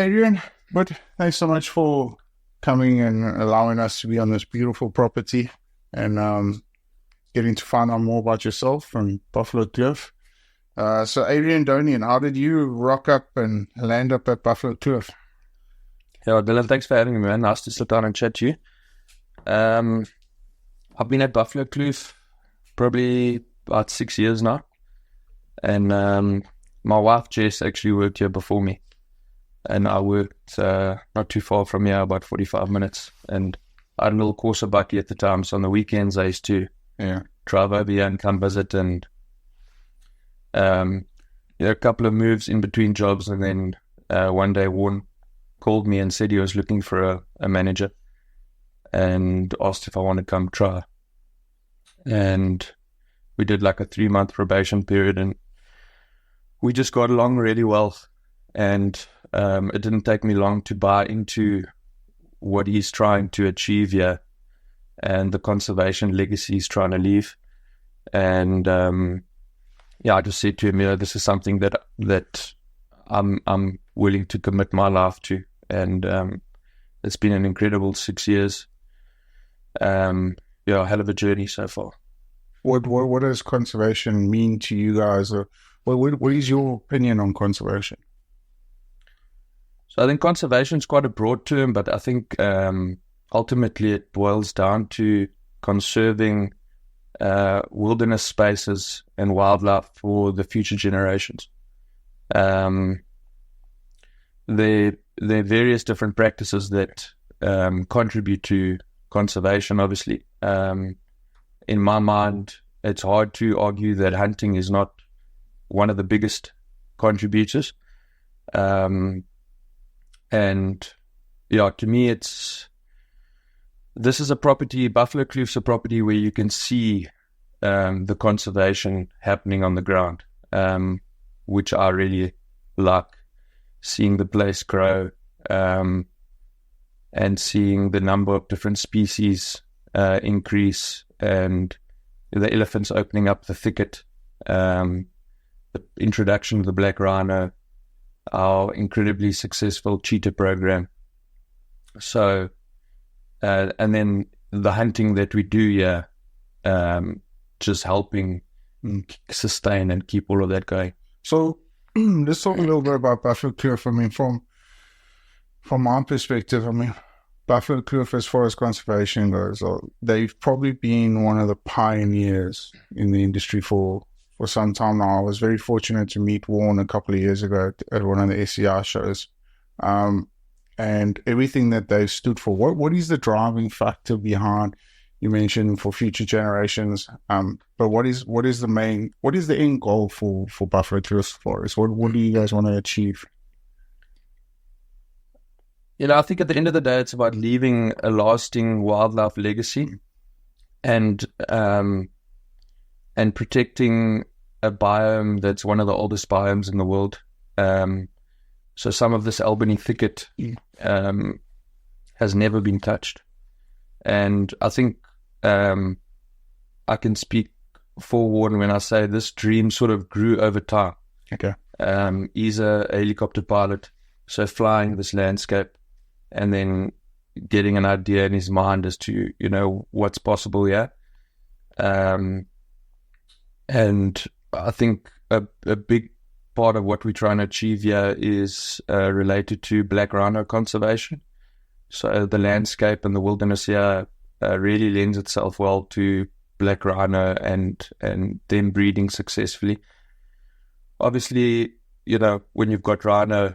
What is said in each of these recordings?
Adrian. But thanks so much for coming and allowing us to be on this beautiful property and getting to find out more about yourself from Buffalo Kloof. So Adrian Donian, how did you rock up and land up at Buffalo Kloof? Yeah, Dylan, thanks for having me, man. Nice to sit down and chat to you. I've been at Buffalo Kloof probably about 6 years now. And my wife, Jess, actually worked here before me. And I worked not too far from here, about 45 minutes. And I had a little Corsa buggy at the time. So on the weekends, I used to drive over here and come visit. And a couple of moves in between jobs. And then one day, Warren called me and said he was looking for a manager and asked if I want to come try. And we did like a 3-month probation period, and we just got along really well. And it didn't take me long to buy into what he's trying to achieve here and the conservation legacy he's trying to leave. And I just said to him, this is something that I'm willing to commit my life to. And it's been an incredible 6 years. Hell of a journey so far. What does conservation mean to you guys? Or what is your opinion on conservation? So I think conservation is quite a broad term, but I think ultimately it boils down to conserving wilderness spaces and wildlife for the future generations. There are various different practices that contribute to conservation, obviously. In my mind, it's hard to argue that hunting is not one of the biggest contributors. To me, this is a property, Buffalo Kloof's a property where you can see the conservation happening on the ground, which I really like. Seeing the place grow and seeing the number of different species increase, and the elephants opening up the thicket, the introduction of the black rhino, our incredibly successful cheetah program. So, and then the hunting that we do here, just helping sustain and keep all of that going. So let's talk a little bit about Buffalo Kloof. I mean, from my perspective, Buffalo Kloof, as far as conservation goes, they've probably been one of the pioneers in the industry for some time now. I was very fortunate to meet Warren a couple of years ago at one of the SCI shows, and everything that they've stood for. What is the driving factor behind? You mentioned for future generations, but what is the end goal for Buffalo Kloof for us? What do you guys want to achieve? I think at the end of the day, it's about leaving a lasting wildlife legacy and protecting a biome that's one of the oldest biomes in the world. So some of this Albany thicket has never been touched. And I think I can speak for Warren when I say this dream sort of grew over time. Okay. He's a helicopter pilot, so flying this landscape and then getting an idea in his mind as to, what's possible here. And I think a big part of what we're trying to achieve here is related to black rhino conservation. So the landscape and the wilderness here really lends itself well to black rhino and them breeding successfully. Obviously, when you've got rhino,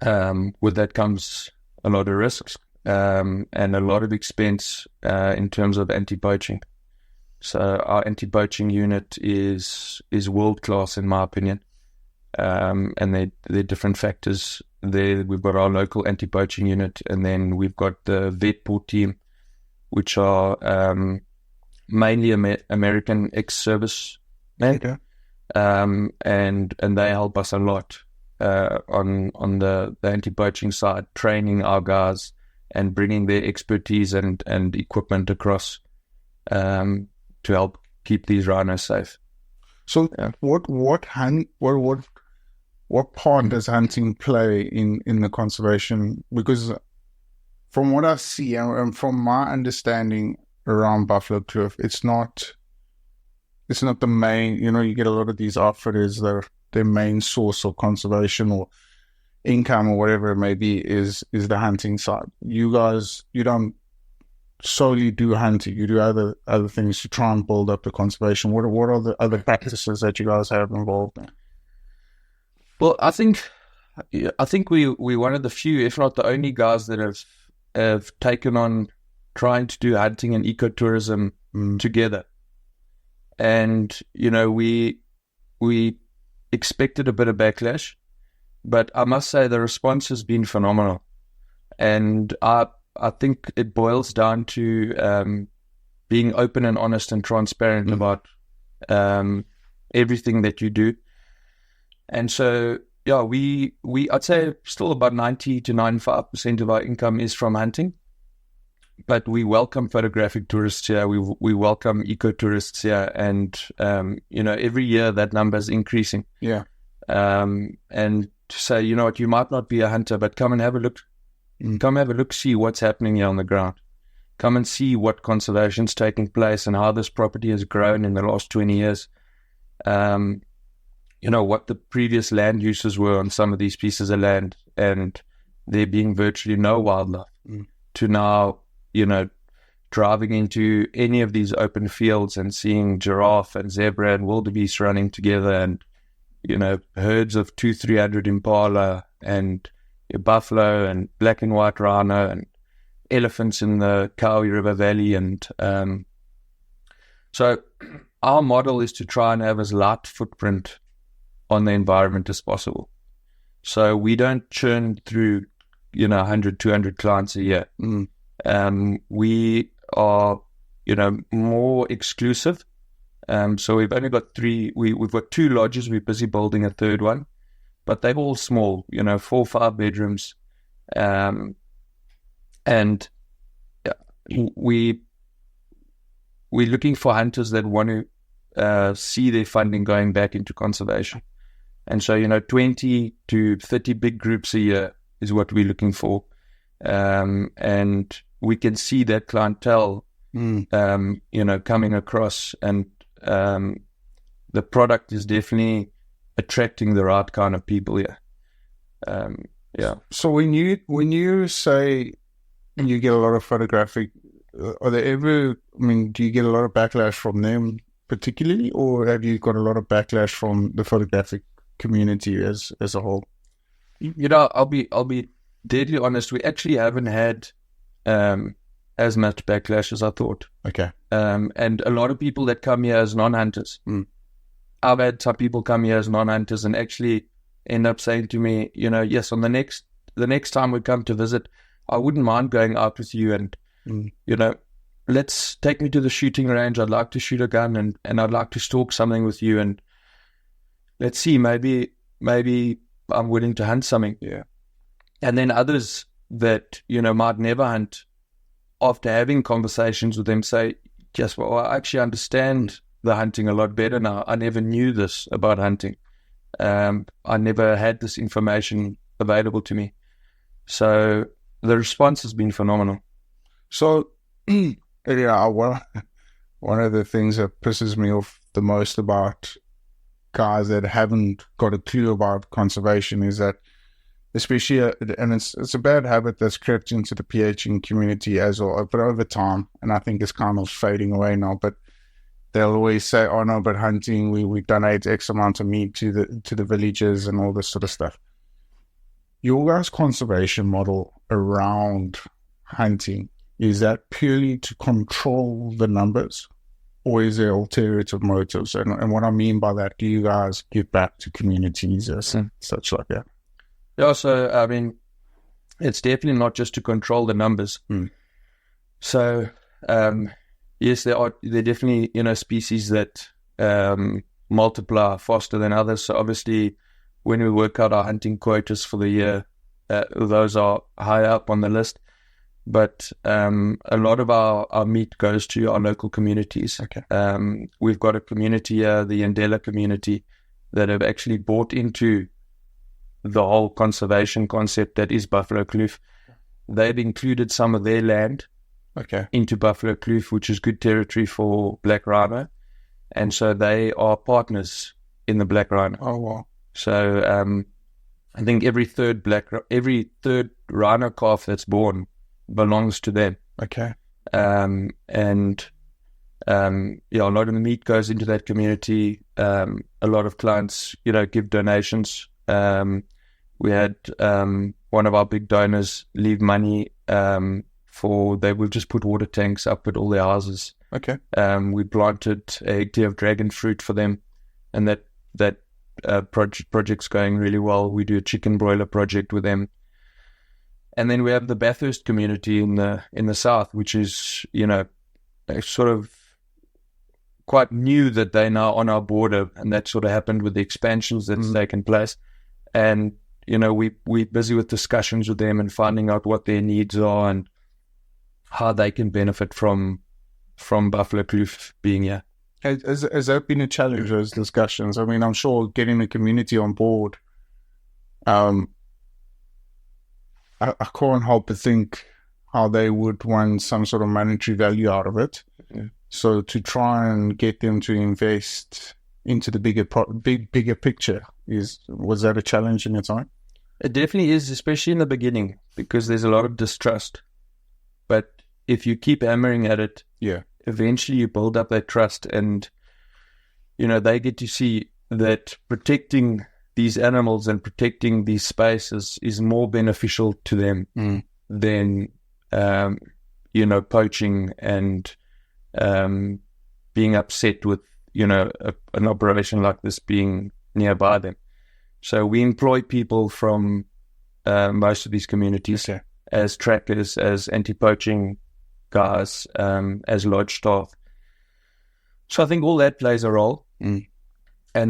with that comes a lot of risks and a lot of expense in terms of anti-poaching. So our anti-poaching unit is world-class in my opinion. And they're different factors there. We've got our local anti-poaching unit, and then we've got the vet port team, which are mainly American ex-service men. Okay. And they help us a lot on the anti-poaching side, training our guys and bringing their expertise and equipment across to help keep these rhinos safe. So what what part does hunting play in the conservation? Because from what I see and from my understanding around Buffalo Kloof, it's not the main, you get a lot of these outfitters that their main source of conservation or income or whatever it may be is the hunting side. You guys, you don't solely do hunting, you do other things to try and build up the conservation. What are the other practices that you guys have involved in? Well, I think we're one of the few, if not the only guys that have taken on trying to do hunting and ecotourism together. And, we expected a bit of backlash, but I must say the response has been phenomenal. And I think it boils down to being open and honest and transparent about everything that you do. And so, yeah, I'd say still about 90 to 95% of our income is from hunting. But we welcome photographic tourists here. We welcome eco-tourists here. And, every year that number is increasing. Yeah. And to say, you know what, you might not be a hunter, but come and have a look. Come have a look, see what's happening here on the ground. Come and see what conservation's taking place and how this property has grown in the last 20 years. What the previous land uses were on some of these pieces of land, and there being virtually no wildlife, to now, driving into any of these open fields and seeing giraffe and zebra and wildebeest running together, and, herds of 200-300 impala and buffalo and black and white rhino and elephants in the Kaui River Valley. And so our model is to try and have as light footprint on the environment as possible. So we don't churn through, 100, 200 clients a year. We are, more exclusive. So we've only got we've got 2 lodges. We're busy building a 3rd one, but they're all small, 4 or 5 bedrooms. And we're looking for hunters that want to see their funding going back into conservation. And so, 20 to 30 big groups a year is what we're looking for. And we can see that clientele, coming across, and the product is definitely attracting the right kind of people here. Yeah. So when you say you get a lot of photographic, are there ever, do you get a lot of backlash from them particularly, or have you got a lot of backlash from the photographic community as a whole? I'll be deadly honest. We actually haven't had as much backlash as I thought. Okay. And a lot of people that come here as non-hunters. I've had some people come here as non-hunters and actually end up saying to me, yes, on the next time we come to visit, I wouldn't mind going out with you, and let's take me to the shooting range. I'd like to shoot a gun, and I'd like to stalk something with you, and let's see, maybe I'm willing to hunt something. Yeah. And then others that, might never hunt, after having conversations with them, say, yes, well, I actually understand the hunting a lot better now. I never knew this about hunting. I never had this information available to me. So the response has been phenomenal. So, yeah, one of the things that pisses me off the most about guys that haven't got a clue about conservation is that, especially, and it's a bad habit that's crept into the PHing community as well, but over time, and I think it's kind of fading away now, but they'll always say, oh no, but hunting, we donate X amount of meat to the villages and all this sort of stuff. Your guys' conservation model around hunting, is that purely to control the numbers, or is there alternative motives? And what I mean by that, do you guys give back to communities as such like that? Yeah, so, it's definitely not just to control the numbers. So, yes, there are definitely, species that multiply faster than others. So obviously, when we work out our hunting quotas for the year, those are high up on the list. But a lot of our meat goes to our local communities. Okay. We've got a community here, the Yandela community, that have actually bought into the whole conservation concept that is Buffalo Kloof. They've included some of their land into Buffalo Kloof, which is good territory for black rhino. And so they are partners in the black rhino. Oh, wow. So I think every third rhino calf that's born belongs to them. Okay. A lot of the meat goes into that community. A lot of clients, give donations. We had one of our big donors leave money they will just put water tanks up at all their houses. Okay. We planted a hectare of dragon fruit for them, and that project's going really well. We do a chicken broiler project with them. And then we have the Bathurst community in the south, which is, sort of quite new that they're now on our border, and that sort of happened with the expansions that's taken place. And, we're busy with discussions with them and finding out what their needs are and how they can benefit from Buffalo Kloof being here. Has that been a challenge, those discussions? I mean, I'm sure getting the community on board, I can't help but think how they would want some sort of monetary value out of it. Yeah. So to try and get them to invest into the bigger picture, was that a challenge in its own? It definitely is, especially in the beginning, because there's a lot of distrust. But if you keep hammering at it, eventually you build up that trust, and they get to see that protecting these animals and protecting these spaces is more beneficial to them than poaching and being upset with an operation like this being nearby them. So we employ people from most of these communities as trackers, as anti-poaching guys, as lodge staff. So I think all that plays a role. And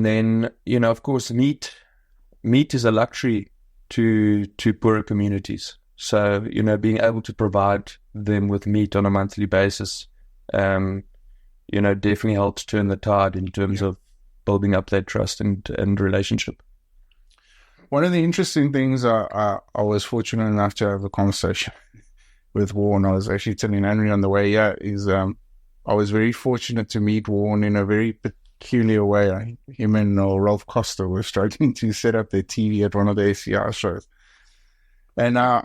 then, of course, meat is a luxury to poorer communities. So, being able to provide them with meat on a monthly basis, definitely helps turn the tide in terms of building up that trust and relationship. One of the interesting things I was fortunate enough to have a conversation with Warren. I was actually telling Henry on the way here is I was very fortunate to meet Warren in a very peculiar way. Him and Ralph Costa were struggling to set up their TV at one of the ACR shows, and I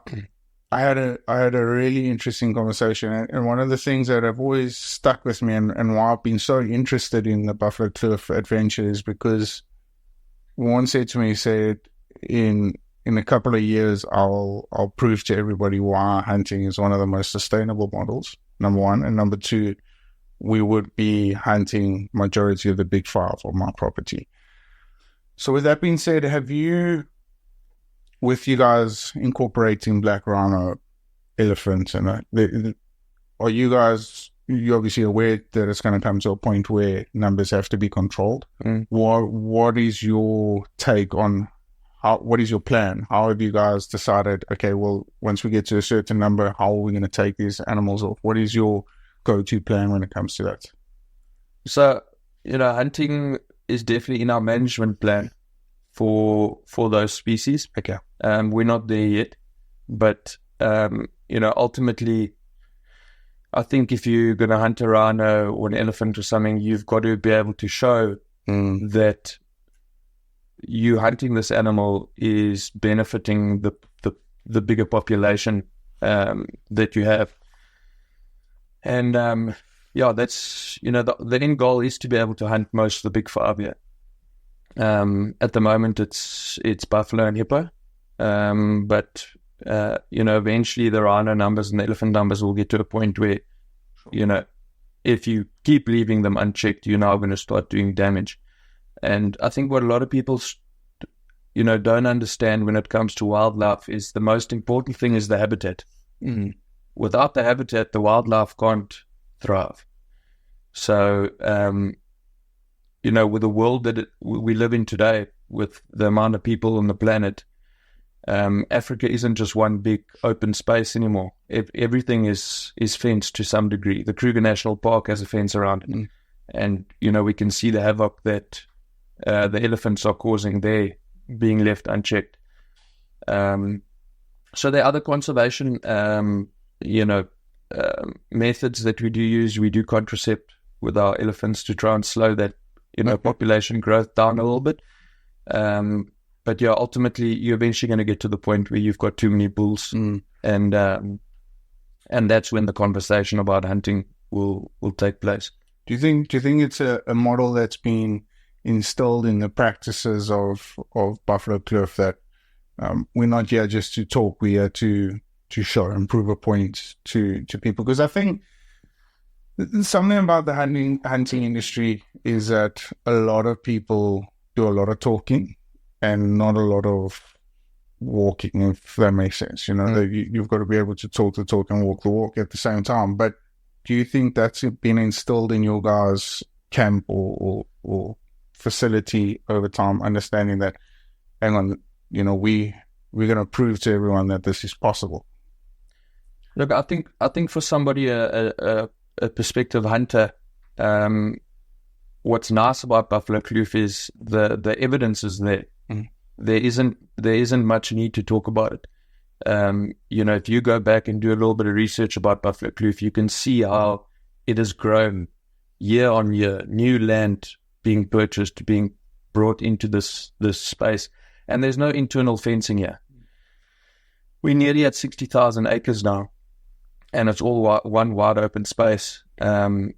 had a really interesting conversation. And one of the things that have always stuck with me and why I've been so interested in the Buffalo Kloof adventure is because Warren said to me, he said, in a couple of years, I'll prove to everybody why hunting is one of the most sustainable models, number one. And number two, we would be hunting majority of the big five on my property. So with that being said, have you, with you guys incorporating black rhino, elephant, and are you obviously aware that it's going to come to a point where numbers have to be controlled? What is your take on what is your plan? How have you guys decided, okay, well, once we get to a certain number, how are we going to take these animals off? What is your go-to plan when it comes to that? So, hunting is definitely in our management plan for those species. Okay. We're not there yet, but, ultimately, I think if you're going to hunt a rhino or an elephant or something, you've got to be able to show that you hunting this animal is benefiting the bigger population that you have. And that's the end goal is to be able to hunt most of the big five here. At the moment it's buffalo and hippo, but eventually the rhino numbers and the elephant numbers will get to a point where if you keep leaving them unchecked, you're now going to start doing damage. And I think what a lot of people, don't understand when it comes to wildlife is the most important thing is the habitat. Without the habitat, the wildlife can't thrive. So, with the world that we live in today, with the amount of people on the planet, Africa isn't just one big open space anymore. Everything is fenced to some degree. The Kruger National Park has a fence around it. And, we can see the havoc that the elephants are causing there being left unchecked. So there are other conservation, methods that we do use. We do contracept with our elephants to try and slow that, population growth down a little bit. But yeah, ultimately, you're eventually going to get to the point where you've got too many bulls, and that's when the conversation about hunting will take place. Do you think it's a model that's been instilled in the practices of Buffalo Kloof, that we're not here just to talk, we're here to show and prove a point to people? Because I think something about the hunting industry is that a lot of people do a lot of talking and not a lot of walking, if that makes sense. You've got to be able to talk the talk and walk the walk at the same time. But do you think that's been instilled in your guys' camp or facility over time, understanding that, hang on, we're going to prove to everyone that this is possible? Look, I think for somebody, a prospective hunter, what's nice about Buffalo Kloof is the evidence is there. There isn't much need to talk about it. If you go back and do a little bit of research about Buffalo Kloof, you can see how it has grown year on year. New land being purchased, being brought into this space, and there's no internal fencing here. We're nearly at 60,000 acres now, and it's all one wide open space. And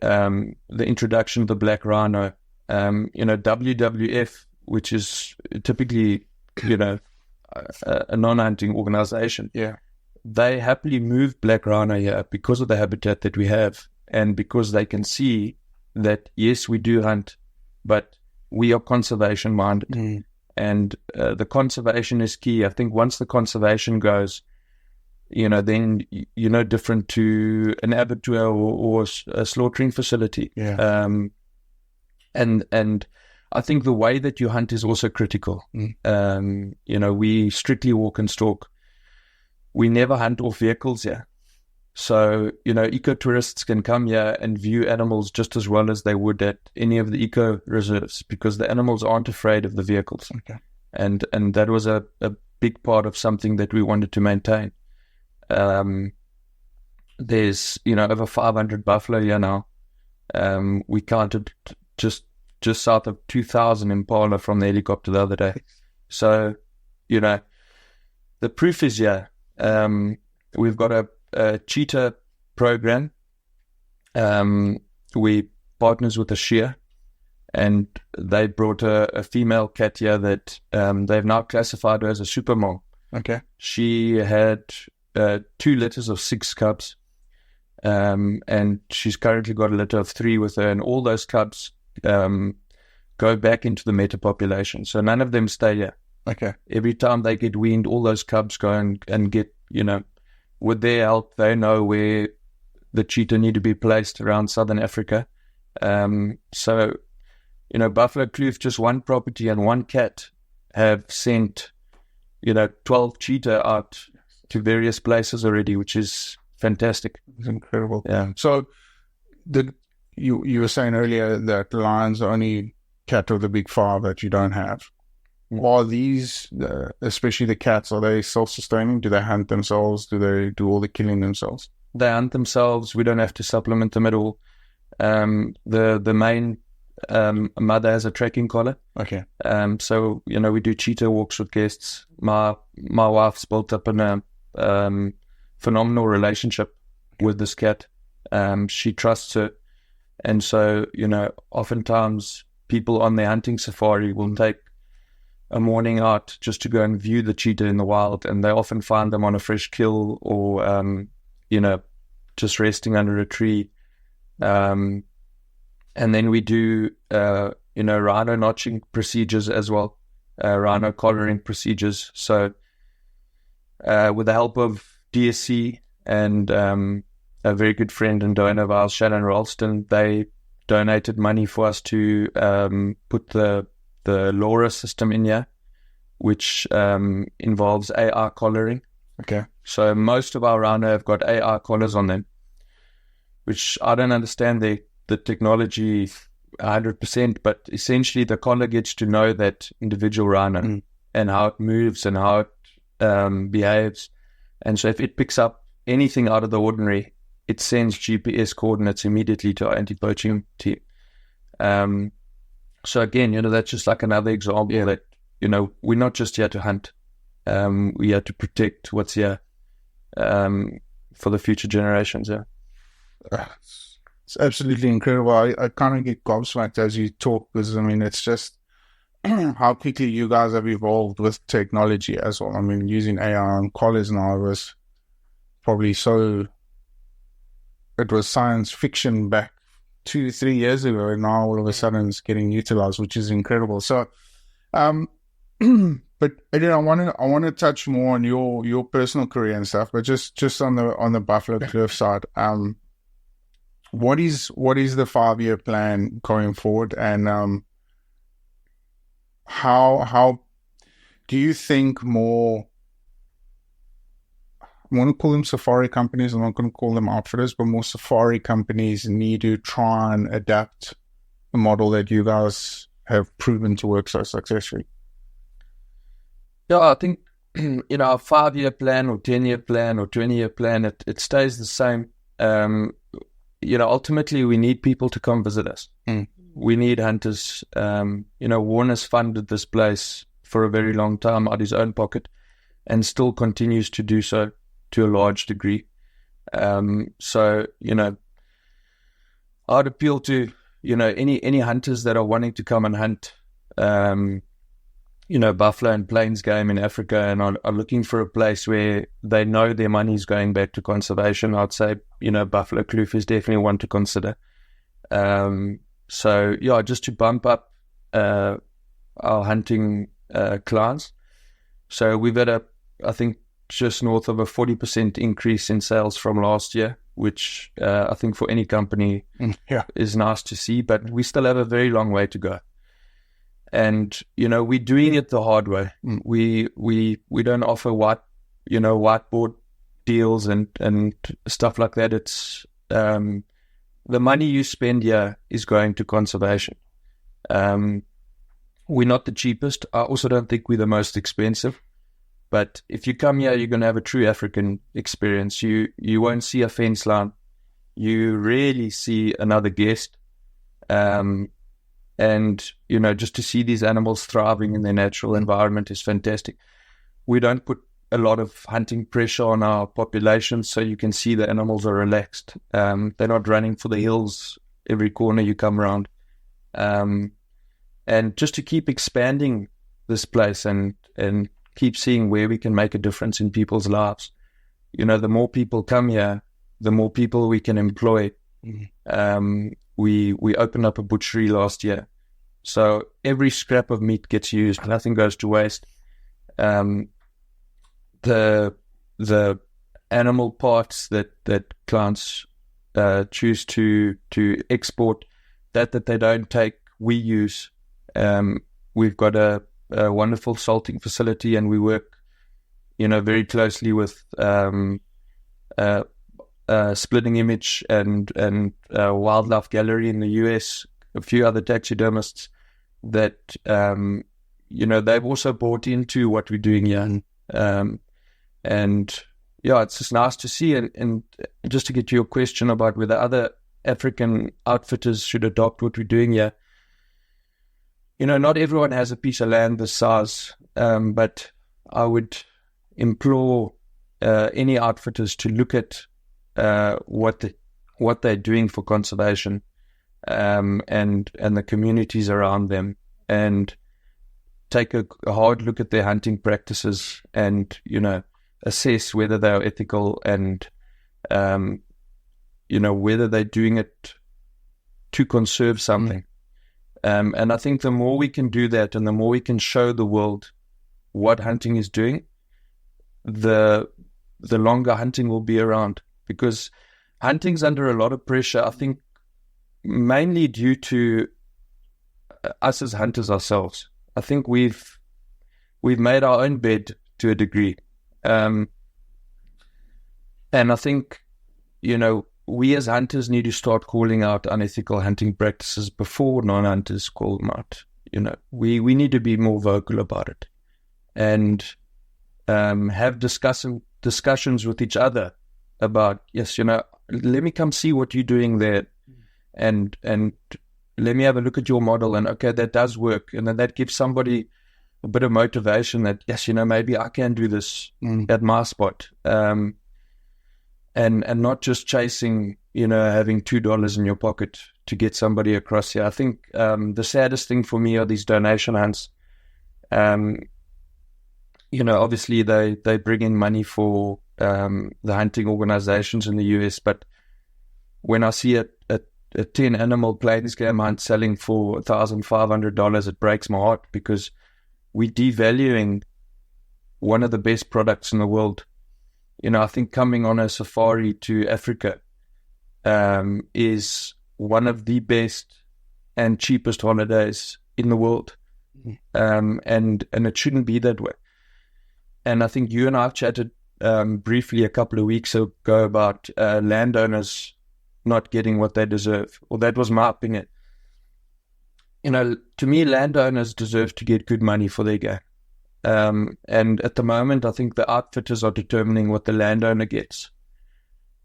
the introduction of the black rhino, WWF, which is typically, a non-hunting organization. Yeah. They happily move black rhino here because of the habitat that we have, and because they can see that, yes, we do hunt, but we are conservation minded. And the conservation is key. I think once the conservation goes, then you're no different to an abattoir or a slaughtering facility. Yeah. And I think the way that you hunt is also critical. We strictly walk and stalk. We never hunt off vehicles here. So, eco-tourists can come here and view animals just as well as they would at any of the eco-reserves, because the animals aren't afraid of the vehicles. Okay. And that was a big part of something that we wanted to maintain. There's, over 500 buffalo here now. We counted just south of 2,000 impala from the helicopter the other day. So, the proof is here. We've got a cheetah program. We partners with a shear, and they brought a female cat here that they've now classified her as a super mom. Okay. She had 2 litters of 6 cubs, and she's currently got a litter of 3 with her, and all those cubs go back into the meta population. So none of them stay here. Okay. Every time they get weaned, all those cubs go and get, with their help, they know where the cheetah need to be placed around Southern Africa. So, Buffalo Kloof, just one property and one cat, have sent, 12 cheetah out to various places already, which is fantastic. It's incredible. Yeah. So, you were saying earlier that lions are only cat of the big 5 that you don't have. Are these, especially the cats, are they self-sustaining? Do they hunt themselves? Do they do all the killing themselves? They hunt themselves. We don't have to supplement them at all. The main mother has a tracking collar. Okay. So, we do cheetah walks with guests. My wife's built up a phenomenal relationship with this cat. She trusts her. And so, oftentimes people on their hunting safari will take a morning out just to go and view the cheetah in the wild, and they often find them on a fresh kill or, just resting under a tree. And then we do, rhino notching procedures as well, rhino collaring procedures. So with the help of DSC and a very good friend and donor of ours, Shannon Ralston, they donated money for us to put the LoRa system in here, which involves AR collaring. Okay. So most of our rhino have got AR collars on them, which I don't understand the technology 100%, but essentially the collar gets to know that individual rhino. and how it moves and how it behaves. And so if it picks up anything out of the ordinary, it sends GPS coordinates immediately to our anti-poaching team. So again, that's just like another example that, we're not just here to hunt. We're here to protect what's here for the future generations. Yeah. It's absolutely incredible. I kind of get gobsmacked as you talk, because it's just how quickly you guys have evolved with technology as well. Using AI on collars now was probably it was science fiction back 2-3 years ago, and now all of a sudden it's getting utilized, which is incredible. So, but Adrian, I want to touch more on your personal career and stuff, but just on the Buffalo Kloof side, what is the 5-year plan going forward, and how do you think more? I want to call them safari companies. I'm not going to call them outfitters, but more safari companies need to try and adapt the model that you guys have proven to work so successfully. Yeah, I think, our 5-year plan or 10-year plan or 20-year plan, it stays the same. Ultimately we need people to come visit us. We need hunters. Warner's funded this place for a very long time out of his own pocket and still continues to do so to a large degree. So, I'd appeal to, any hunters that are wanting to come and hunt, buffalo and plains game in Africa and are looking for a place where they know their money is going back to conservation. I'd say, Buffalo Kloof is definitely one to consider. So, just to bump up our hunting clients. So we've had I think, just north of a 40% increase in sales from last year, which I think for any company is nice to see, but we still have a very long way to go. And, we're doing it the hard way. We don't offer whiteboard deals and stuff like that. It's the money you spend here is going to conservation. We're not the cheapest. I also don't think we're the most expensive. But if you come here, you're going to have a true African experience. You won't see a fence line. You rarely see another guest. And, just to see these animals thriving in their natural environment is fantastic. We don't put a lot of hunting pressure on our population, so you can see the animals are relaxed. They're not running for the hills every corner you come around. And just to keep expanding this place and keep seeing where we can make a difference in people's lives. The more people come here, the more people we can employ. We opened up a butchery last year. So every scrap of meat gets used. Nothing goes to waste. The animal parts that clients choose to export, that they don't take, we use. We've got a wonderful salting facility, and we work, very closely with Splitting Image and Wildlife Gallery in the US, a few other taxidermists that, they've also bought into what we're doing here. It's just nice to see. And just to get to your question about whether other African outfitters should adopt what we're doing here, not everyone has a piece of land this size, but I would implore any outfitters to look at what they're doing for conservation and the communities around them, and take a hard look at their hunting practices and, assess whether they are ethical and, whether they're doing it to conserve something. And I think the more we can do that and the more we can show the world what hunting is doing, the longer hunting will be around, because hunting's under a lot of pressure, I think, mainly due to us as hunters ourselves. I think we've made our own bed to a degree. And I think, we as hunters need to start calling out unethical hunting practices before non-hunters call them out. We need to be more vocal about it. and have discussions with each other about, yes, let me come see what you're doing there, and let me have a look at your model, and okay, that does work, and then that gives somebody a bit of motivation that, yes, maybe I can do this at my spot, and not just chasing, having $2 in your pocket to get somebody across here. I think the saddest thing for me are these donation hunts. Obviously they bring in money for the hunting organizations in the US, but when I see a 10 animal plains game hunt selling for $1,500, it breaks my heart, because we're devaluing one of the best products in the world. I think coming on a safari to Africa is one of the best and cheapest holidays in the world. And it shouldn't be that way. And I think you and I chatted briefly a couple of weeks ago about landowners not getting what they deserve. Well, that was my opinion. To me, landowners deserve to get good money for their game. And at the moment, I think the outfitters are determining what the landowner gets.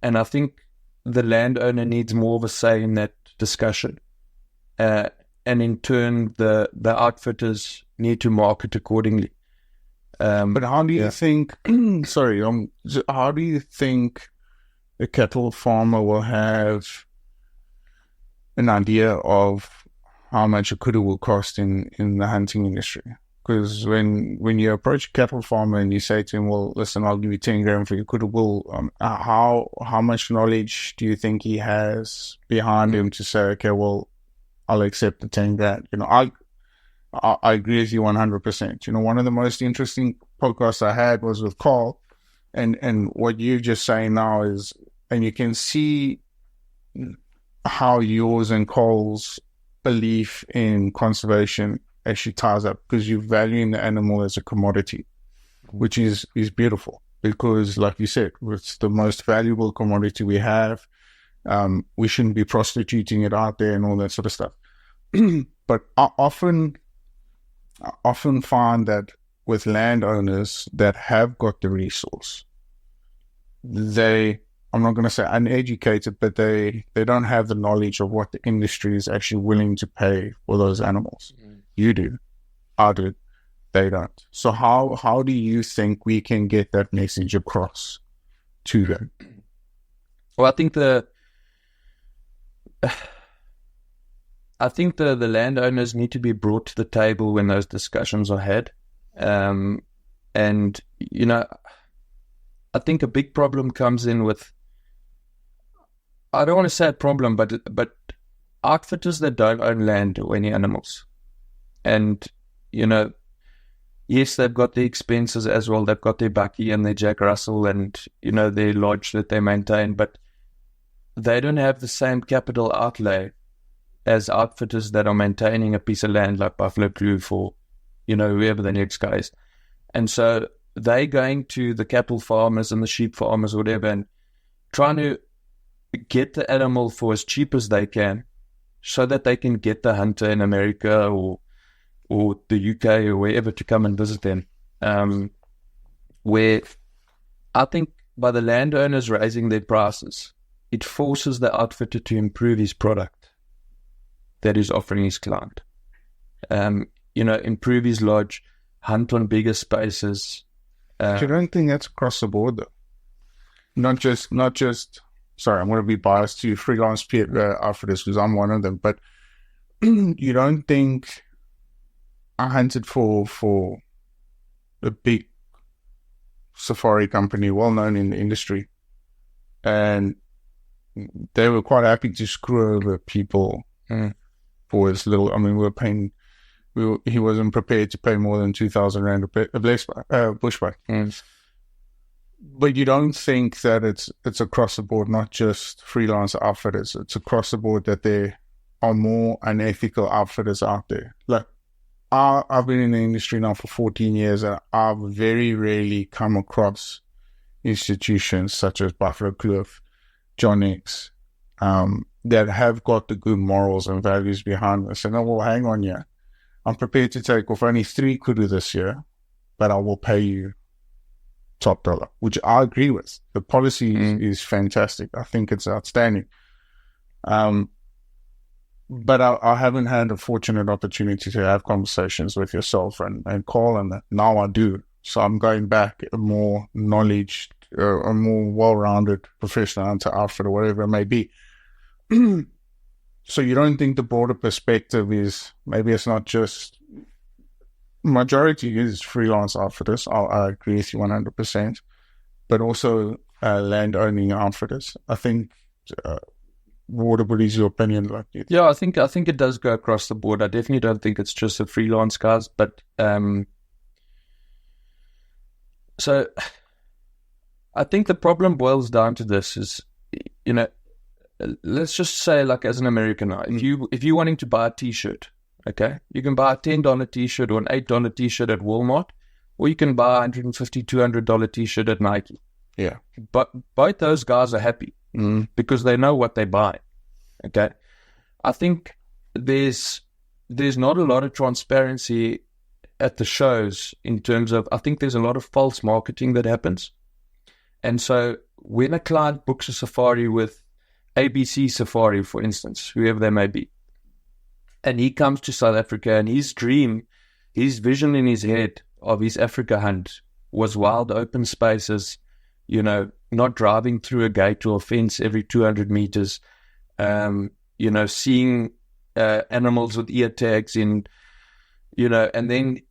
And I think the landowner needs more of a say in that discussion. And in turn, the outfitters need to market accordingly. But how do you think, how do you think a cattle farmer will have an idea of how much a kudu will cost in the hunting industry? Because when you approach a cattle farmer and you say to him, well, listen, I'll give you 10 grand for your kudu wool, how much knowledge do you think he has behind him to say, okay, well, I'll accept the 10 grand? I agree with you 100%. One of the most interesting podcasts I had was with Carl, and what you're just saying now is, and you can see how yours and Carl's belief in conservation actually ties up, because you're valuing the animal as a commodity, which is beautiful, because like you said, it's the most valuable commodity we have. We shouldn't be prostituting it out there and all that sort of stuff. But I often find that with landowners that have got the resource, I'm not going to say uneducated, but they don't have the knowledge of what the industry is actually willing to pay for those animals. You do. I do. They don't. So how do you think we can get that message across to them? Well, I think the landowners need to be brought to the table when those discussions are had. And, I think a big problem comes in with, I don't want to say a problem, but outfitters that don't own land or any animals. And, yes, they've got the expenses as well. They've got their Bucky and their Jack Russell and, their lodge that they maintain, but they don't have the same capital outlay as outfitters that are maintaining a piece of land like Buffalo Kloof or, whoever the next guy is. And so they're going to the cattle farmers and the sheep farmers or whatever and trying to get the animal for as cheap as they can so that they can get the hunter in America or the UK or wherever to come and visit them. Where I think by the landowners raising their prices, it forces the outfitter to improve his product that he's offering his client. Improve his lodge, hunt on bigger spaces. I don't think that's across the board, though. Not just. Sorry, I'm going to be biased to freelance outfitters because I'm one of them. But you don't think I hunted for a big safari company, well known in the industry, and they were quite happy to screw over people for as little. I mean, we were paying. He wasn't prepared to pay more than 2,000 rand a bushback. But you don't think that it's across the board, not just freelance outfitters. It's across the board that there are more unethical outfitters out there. Like, I've been in the industry now for 14 years, and I've very rarely come across institutions such as Buffalo Kloof, John X, that have got the good morals and values behind us. And well, hang on, yeah. I'm prepared to take off only 3 kudu this year, but I will pay you top dollar, which I agree with. The policy is fantastic. I think it's outstanding. But I haven't had a fortunate opportunity to have conversations with yourself and Carl, and now I do. So I'm going back a more knowledge, a more well-rounded professional hunter outfit or whatever it may be. So you don't think the broader perspective is, maybe it's not just, majority is freelance outfitters. I agree with you 100%, but also land-owning outfitters. I think, what is your opinion like? Yeah, I think it does go across the board. I definitely don't think it's just the freelance guys, but so I think the problem boils down to this is, let's just say, like, as an American, if you're wanting to buy a t-shirt, okay, you can buy a $10 t-shirt or an $8 t-shirt at Walmart, or you can buy a $150, $200 t-shirt at Nike. Yeah. But both those guys are happy because they know what they buy. Okay. I think there's not a lot of transparency at the shows in terms of, I think there's a lot of false marketing that happens. And so when a client books a safari with ABC Safari, for instance, whoever they may be, and he comes to South Africa, and his dream, his vision in his head of his Africa hunt was wild open spaces, not driving through a gate or a fence every 200 meters, seeing animals with ear tags in, and then,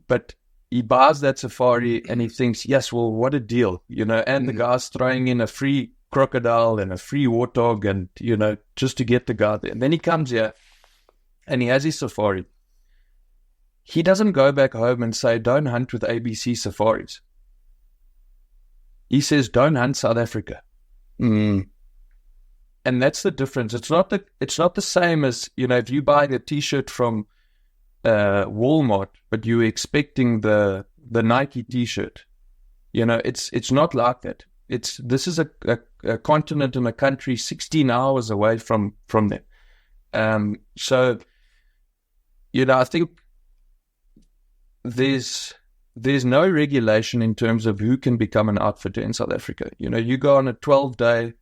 but he buys that safari and he thinks, yes, well, what a deal, and the guy's throwing in a free crocodile and a free warthog and, just to get the guy there. And then he comes here and he has his safari. He doesn't go back home and say, don't hunt with ABC safaris. He says, don't hunt South Africa. And that's the difference. It's not the same as, if you buy a t-shirt from Walmart, but you're expecting the Nike t-shirt. It's not like that. This is a continent and a country 16 hours away from them. So, I think there's no regulation in terms of who can become an outfitter in South Africa. You go on a 12-day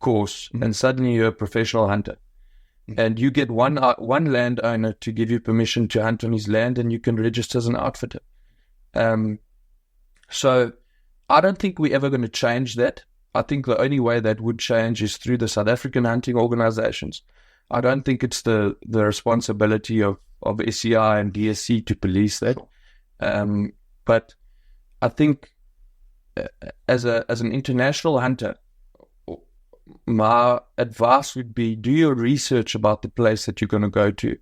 course and suddenly you're a professional hunter. And you get one landowner to give you permission to hunt on his land, and you can register as an outfitter. So I don't think we're ever going to change that. I think the only way that would change is through the South African hunting organizations. I don't think it's the responsibility of SCI and DSC to police that. But I think as an international hunter, my advice would be, do your research about the place that you're going to go to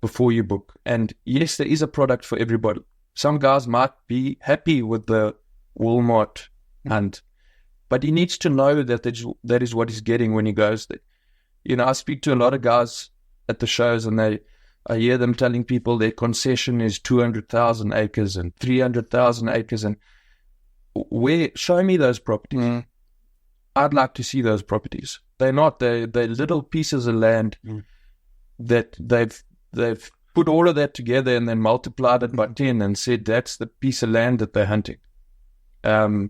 before you book. And yes, there is a product for everybody. Some guys might be happy with the Walmart hunt, but he needs to know that is what he's getting when he goes there. I speak to a lot of guys at the shows, and I hear them telling people their concession is 200,000 acres and 300,000 acres. And show me those properties. I'd like to see those properties. They're little pieces of land that they've put all of that together and then multiplied it by 10 and said that's the piece of land that they're hunting. I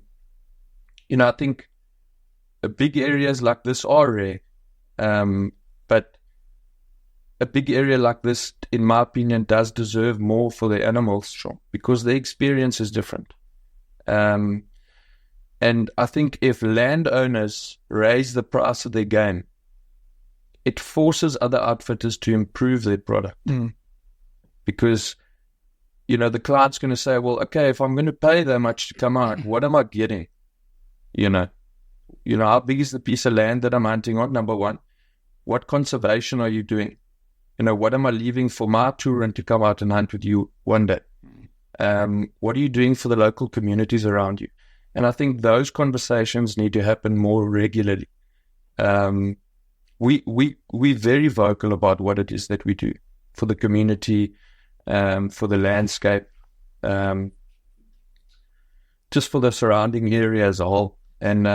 think big areas like this are rare, but a big area like this, in my opinion, does deserve more for the animals, because the experience is different. And I think if landowners raise the price of their game, it forces other outfitters to improve their product. Because, the client's going to say, well, okay, if I'm going to pay that much to come out, what am I getting? How big is the piece of land that I'm hunting on, number one? What conservation are you doing? What am I leaving for my tour to come out and hunt with you one day? What are you doing for the local communities around you? And I think those conversations need to happen more regularly. We're very vocal about what it is that we do for the community, for the landscape, just for the surrounding area as a whole. And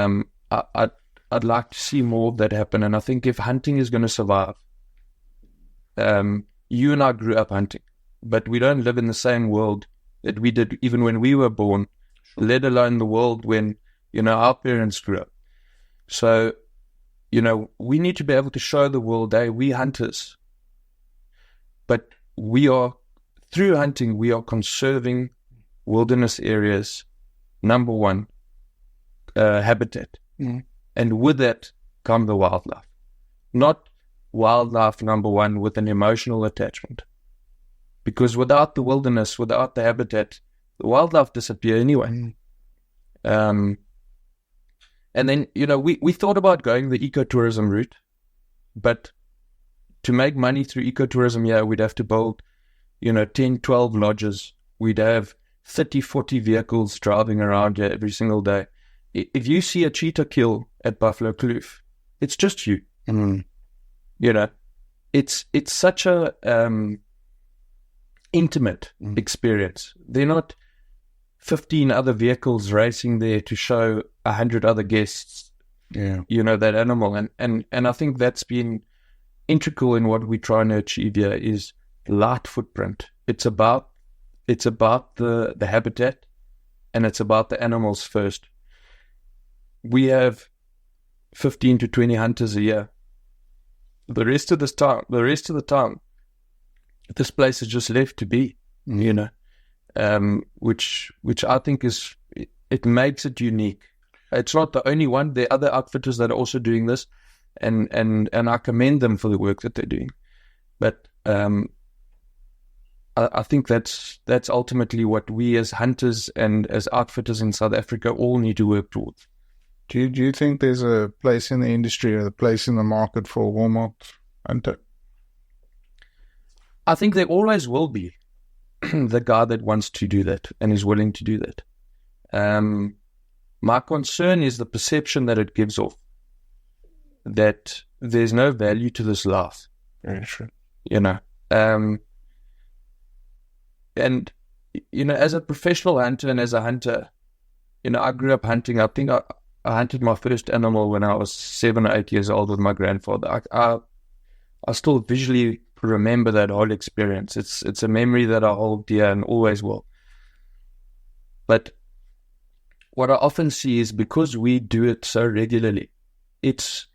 I'd like to see more of that happen. And I think if hunting is going to survive, you and I grew up hunting, but we don't live in the same world that we did even when we were born, let alone the world when, our parents grew up. So, we need to be able to show the world, hey, we hunters. But through hunting, we are conserving wilderness areas, number one, habitat. Mm. And with that come the wildlife. Not wildlife, number one, with an emotional attachment. Because without the wilderness, without the habitat, the wildlife disappear anyway. Mm. And then, we thought about going the ecotourism route, but to make money through ecotourism, we'd have to build, 10, 12 lodges. We'd have 30, 40 vehicles driving around here every single day. If you see a cheetah kill at Buffalo Kloof, it's just you. Mm. It's such a intimate experience. They're not 15 other vehicles racing there to show 100 other guests, that animal. And I think that's been integral in what we're trying to achieve here is light footprint. It's about the habitat, and it's about the animals first. We have 15 to 20 hunters a year. The rest of the time, this place is just left to be, which I think it makes it unique. It's not the only one. There are other outfitters that are also doing this, and I commend them for the work that they're doing. But I think that's ultimately what we as hunters and as outfitters in South Africa all need to work towards. Do you think there's a place in the industry or a place in the market for a Walmart hunter? I think there always will be the guy that wants to do that and is willing to do that. My concern is the perception that it gives off, that there's no value to this life. Very true. And as a professional hunter and as a hunter, I grew up hunting. I think I hunted my first animal when I was 7 or 8 years old with my grandfather. I still visually remember that whole experience. It's a memory that I hold dear and always will. But what I often see is because we do it so regularly, it's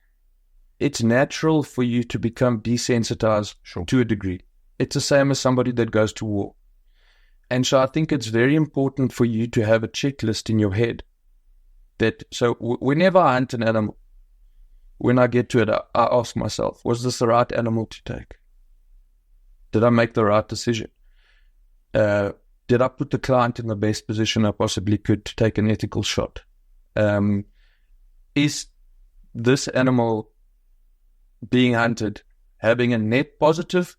natural for you to become desensitized to a degree. It's the same as somebody that goes to war. And so I think it's very important for you to have a checklist in your head so whenever I hunt an animal, when I get to it, I ask myself, was this the right animal to take? Did I make the right decision? Did I put the client in the best position I possibly could to take an ethical shot? Is this animal being hunted having a net positive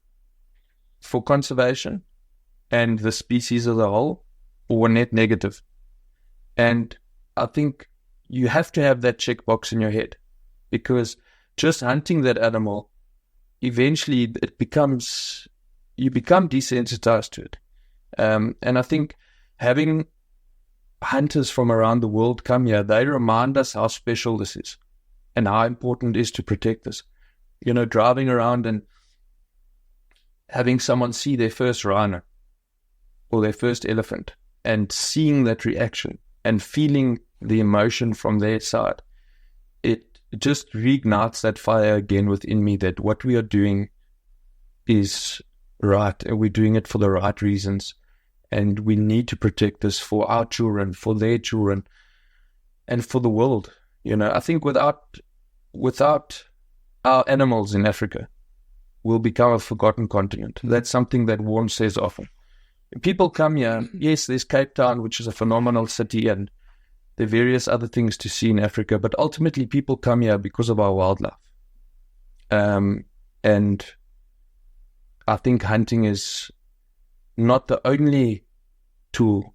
for conservation and the species as a whole, or a net negative? And I think you have to have that checkbox in your head, because just hunting that animal, eventually you become desensitized to it. And I think having hunters from around the world come here, they remind us how special this is and how important it is to protect this. Driving around and having someone see their first rhino or their first elephant and seeing that reaction and feeling the emotion from their side, it just reignites that fire again within me that what we are doing is right, and we're doing it for the right reasons, and we need to protect this for our children, for their children, and for the world. I think without our animals in Africa, we'll become a forgotten continent. That's something that Warren says often. People come here, yes, there's Cape Town, which is a phenomenal city, and there are various other things to see in Africa, but ultimately people come here because of our wildlife. And I think hunting is not the only tool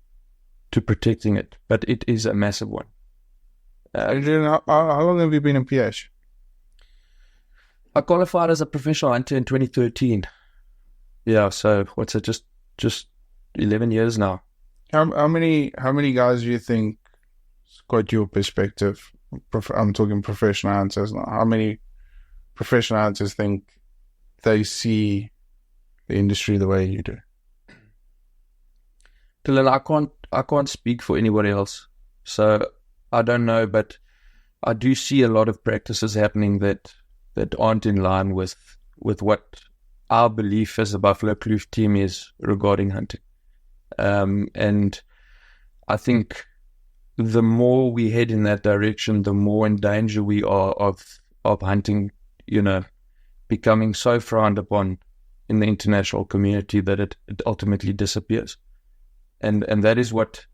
to protecting it, but it is a massive one. Adrian, how long have you been in PH? I qualified as a professional hunter in 2013. Yeah, so what's it, just 11 years now. How many guys do you think got your perspective? I'm talking professional hunters now. How many professional hunters think they see the industry the way you do? Dylan, I can't speak for anybody else, so I don't know, but I do see a lot of practices happening that aren't in line with what our belief as a Buffalo Kloof team is regarding hunting. And I think the more we head in that direction, the more in danger we are of hunting, becoming so frowned upon in the international community that it ultimately disappears. And that is what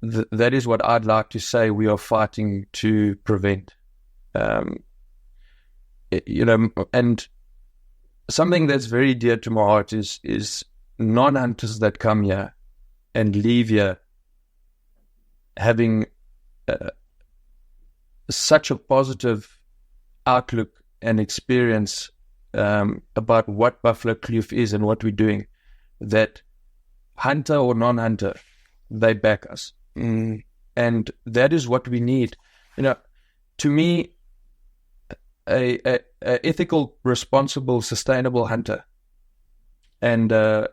I'd like to say we are fighting to prevent. And something that's very dear to my heart is non-hunters that come here and leave here having such a positive outlook and experience about what Buffalo Kloof is and what we're doing, that hunter or non-hunter, they back us. And that is what we need. To me, a ethical, responsible, sustainable hunter and a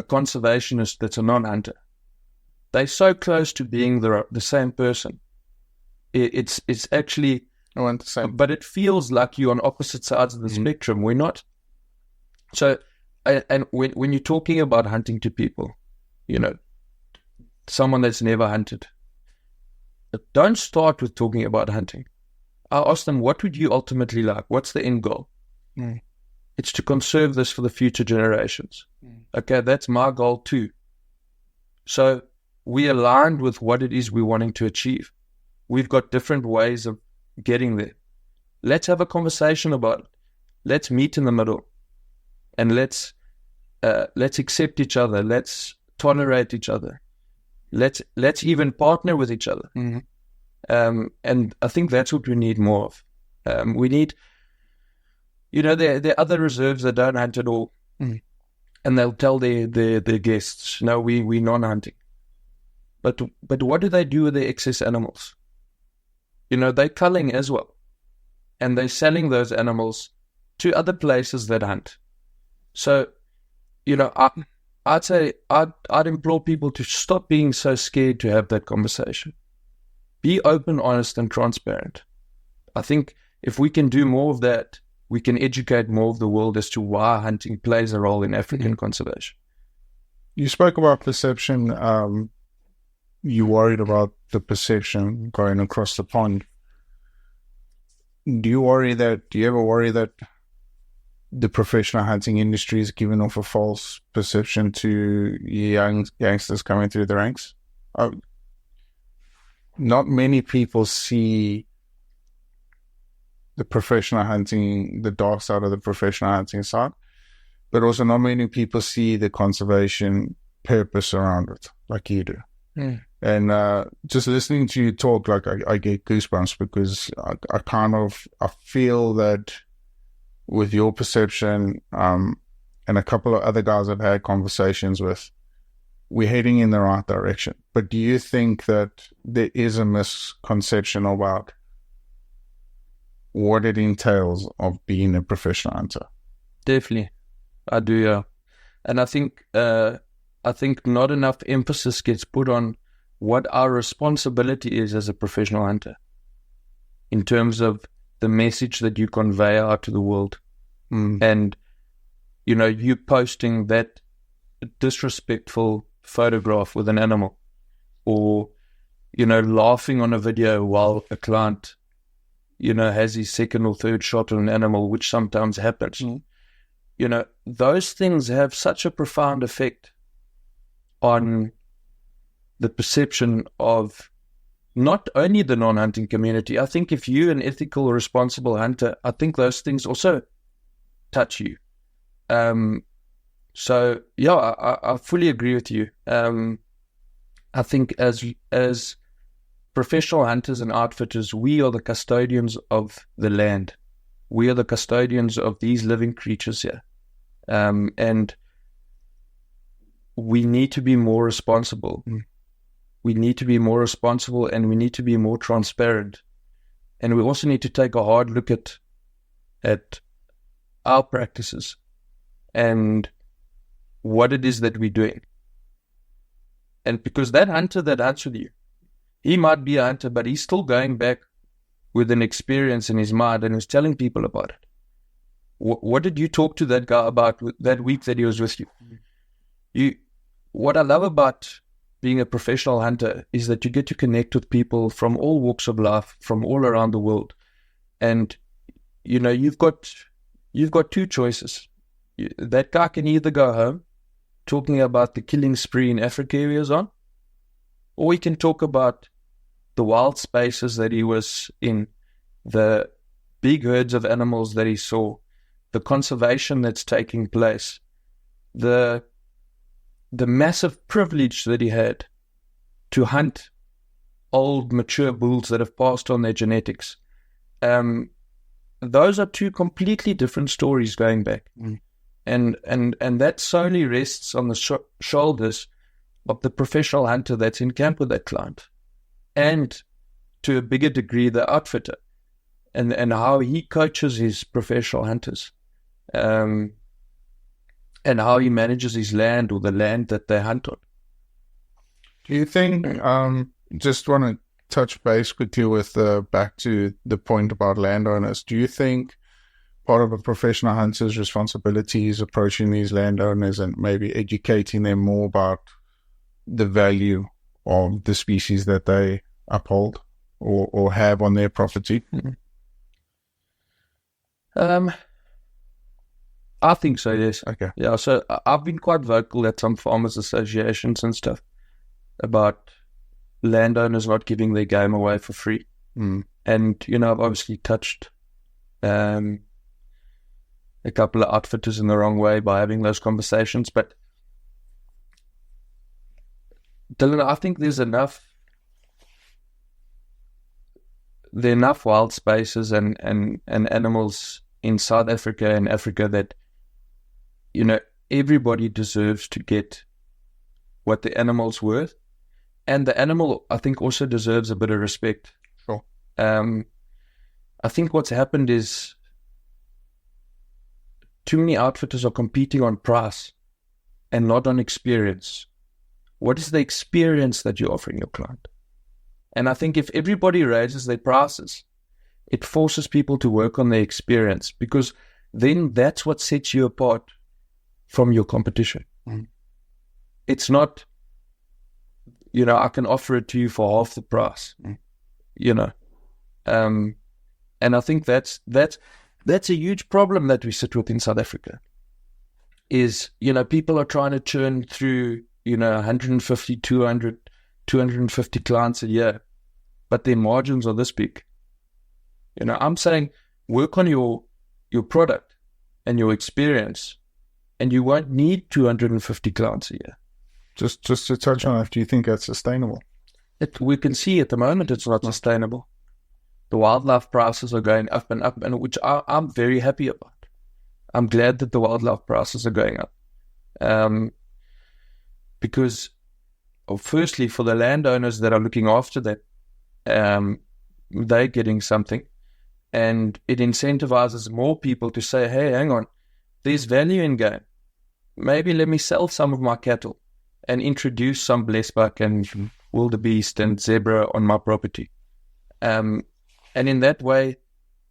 conservationist that's a non-hunter, they're so close to being the same person. It's actually, I want the same, but it feels like you're on opposite sides of the spectrum. We're not. So, and when you're talking about hunting to people, someone that's never hunted, don't start with talking about hunting. I ask them, what would you ultimately like? What's the end goal? It's to conserve this for the future generations. Okay, that's my goal too. So we aligned with what it is we're wanting to achieve. We've got different ways of getting there. Let's have a conversation about it. Let's meet in the middle, and let's accept each other. Let's tolerate each other. Let's even partner with each other. And I think that's what we need more of. We need, there are other reserves that don't hunt at all, and they'll tell their guests, no, we're non-hunting. But what do they do with their excess animals? They're culling as well, and they're selling those animals to other places that hunt. So, I'd say I'd implore people to stop being so scared to have that conversation. Be open, honest, and transparent. I think if we can do more of that, we can educate more of the world as to why hunting plays a role in African conservation. You spoke about perception. You worried about the perception going across the pond. Do you ever worry that the professional hunting industry is giving off a false perception to youngsters coming through the ranks? Not many people see the professional hunting, the dark side of the professional hunting side, but also not many people see the conservation purpose around it like you do. And just listening to you talk, like I get goosebumps, because I feel that with your perception and a couple of other guys I've had conversations with, we're heading in the right direction. But do you think that there is a misconception about what it entails of being a professional hunter? Definitely, I do, yeah. And I think not enough emphasis gets put on what our responsibility is as a professional hunter in terms of the message that you convey out to the world. And, you posting that disrespectful photograph with an animal, or, laughing on a video while a client, has his second or third shot on an animal, which sometimes happens. Those things have such a profound effect on the perception of not only the non-hunting community. I think if you're an ethical, responsible hunter, I think those things also touch you. So yeah, I fully agree with you. I think as professional hunters and outfitters, we are the custodians of the land. We are the custodians of these living creatures here. And we need to be more responsible. We need to be more responsible, and we need to be more transparent. And we also need to take a hard look at our practices and what it is that we're doing. And because that hunter that hunts with you, he might be a hunter, but he's still going back with an experience in his mind and is telling people about it. What did you talk to that guy about that week that he was with you? What I love about being a professional hunter is that you get to connect with people from all walks of life, from all around the world. And, you've got two choices. That guy can either go home talking about the killing spree in Africa he was on, or he can talk about the wild spaces that he was in, the big herds of animals that he saw, the conservation that's taking place, the massive privilege that he had to hunt old, mature bulls that have passed on their genetics. Those are two completely different stories going back. And that solely rests on the shoulders of the professional hunter that's in camp with that client, and to a bigger degree the outfitter, and how he coaches his professional hunters, and how he manages his land or the land that they hunt on. Do you think, just want to touch base quickly with back to the point about landowners, do you think part of a professional hunter's responsibility is approaching these landowners and maybe educating them more about the value of the species that they uphold or have on their property? I think so, yes. Okay. Yeah, so I've been quite vocal at some farmers associations and stuff about landowners not giving their game away for free. And, I've obviously touched a couple of outfitters in the wrong way by having those conversations. But Dylan, I think there are enough wild spaces and animals in South Africa and Africa that, everybody deserves to get what the animal's worth. And the animal, I think, also deserves a bit of respect. Sure. I think what's happened is too many outfitters are competing on price and not on experience. What is the experience that you're offering your client? And I think if everybody raises their prices, it forces people to work on their experience, because then that's what sets you apart from your competition. It's not, I can offer it to you for half the price, and I think that's a huge problem that we sit with in South Africa. Is, people are trying to churn through, 150, 200, 250 clients a year, but their margins are this big. I'm saying work on your product and your experience, and you won't need 250 clients a year. Just to touch on it, do you think that's sustainable? We can see at the moment it's not sustainable. The wildlife prices are going up, and which I'm very happy about. I'm glad that the wildlife prices are going up. Because, firstly, for the landowners that are looking after that, they're getting something. And it incentivizes more people to say, hey, hang on, there's value in game. Maybe let me sell some of my cattle and introduce some blesbuck and wildebeest and zebra on my property. And in that way,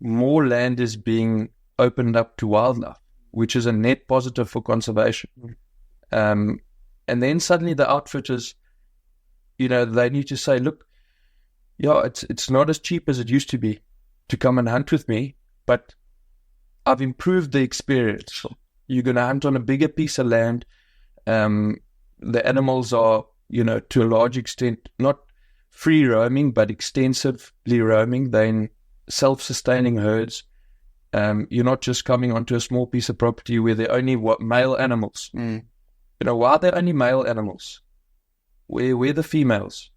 more land is being opened up to wildlife, which is a net positive for conservation. And then suddenly the outfitters, they need to say, look, it's not as cheap as it used to be to come and hunt with me, but I've improved the experience. You're going to hunt on a bigger piece of land. The animals are, to a large extent, not free roaming, but extensively roaming. They're in self-sustaining herds. You're not just coming onto a small piece of property where there are only male animals. Why are there only male animals? Where are the females?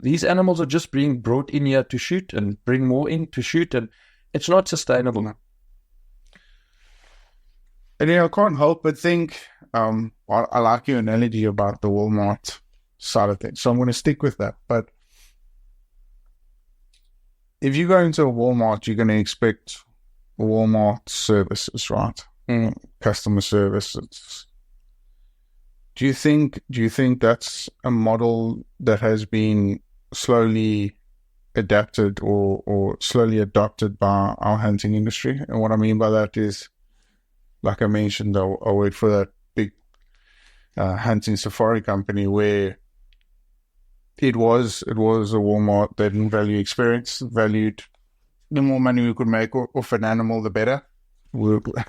These animals are just being brought in here to shoot and bring more in to shoot, and it's not sustainable. No. And I can't help but think, I like your analogy about the Walmart side of things, so I'm going to stick with that. But if you go into a Walmart, you're going to expect Walmart services, right? Customer service. Do you think that's a model that has been slowly adapted or slowly adopted by our hunting industry? And what I mean by that is, like I mentioned, I work for that big hunting safari company where it was a Walmart that didn't value experience, valued the more money we could make off an animal, the better.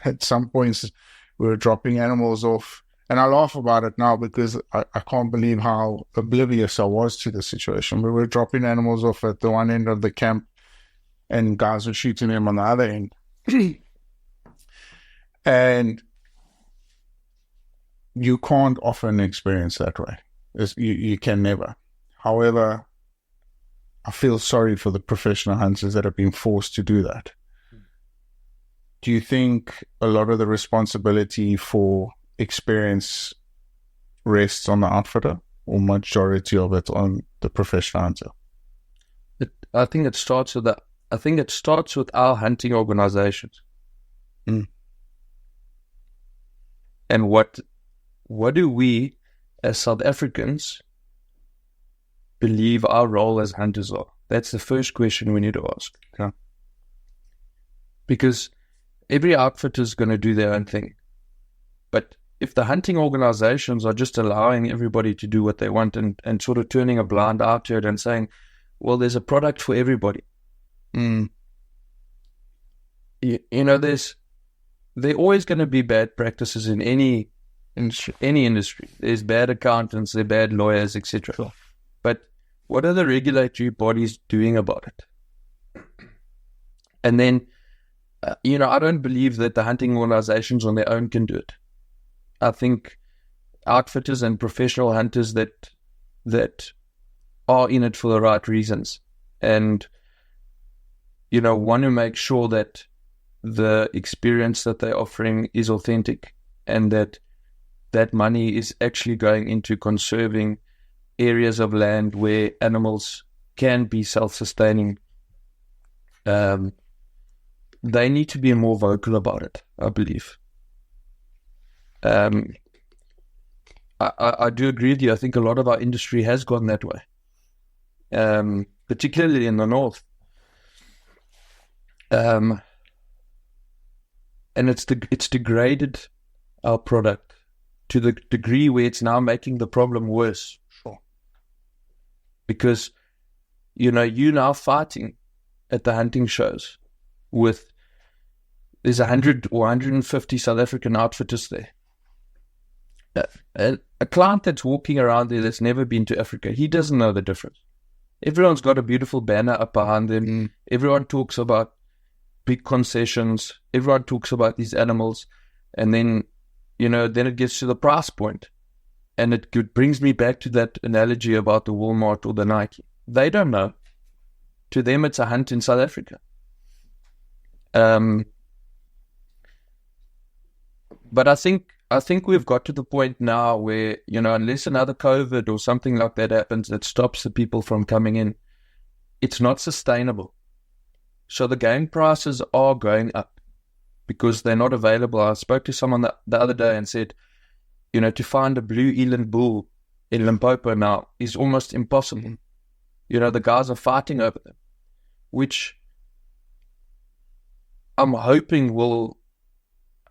At some points, we were dropping animals off. And I laugh about it now because I can't believe how oblivious I was to the situation. We were dropping animals off at the one end of the camp and guys were shooting them on the other end. And you can't often experience that way. You can never. However, I feel sorry for the professional hunters that have been forced to do that. Do you think a lot of the responsibility for experience rests on the outfitter, or majority of it on the professional hunter? I think it starts with that. I think it starts with our hunting organizations. Mm. And what do we as South Africans believe our role as hunters are? That's the first question we need to ask. Okay. Because every outfitter is going to do their own thing. But if the hunting organizations are just allowing everybody to do what they want and sort of turning a blind eye to it and saying, well, there's a product for everybody. Mm. You know, there are always going to be bad practices in any industry. There's bad accountants, there are bad lawyers, etc. Sure. But what are the regulatory bodies doing about it? And then, I don't believe that the hunting organizations on their own can do it. I think outfitters and professional hunters that are in it for the right reasons and, want to make sure that the experience that they're offering is authentic and that money is actually going into conserving areas of land where animals can be self-sustaining. They need to be more vocal about it, I believe. I do agree with you. I think a lot of our industry has gone that way, particularly in the north. And it's degraded our product to the degree where it's now making the problem worse. Sure. Because, you're now fighting at the hunting shows there's 100 or 150 South African outfitters there. A client that's walking around there that's never been to Africa, he doesn't know the difference. Everyone's got a beautiful banner up behind them. Mm. Everyone talks about big concessions. Everyone talks about these animals. And then, then it gets to the price point. And it brings me back to that analogy about the Walmart or the Nike. They don't know. To them, it's a hunt in South Africa. But I think we've got to the point now where, unless another COVID or something like that happens that stops the people from coming in, it's not sustainable. So the game prices are going up because they're not available. I spoke to someone the other day and said, to find a blue eland bull in Limpopo now is almost impossible. The guys are fighting over them, which I'm hoping will,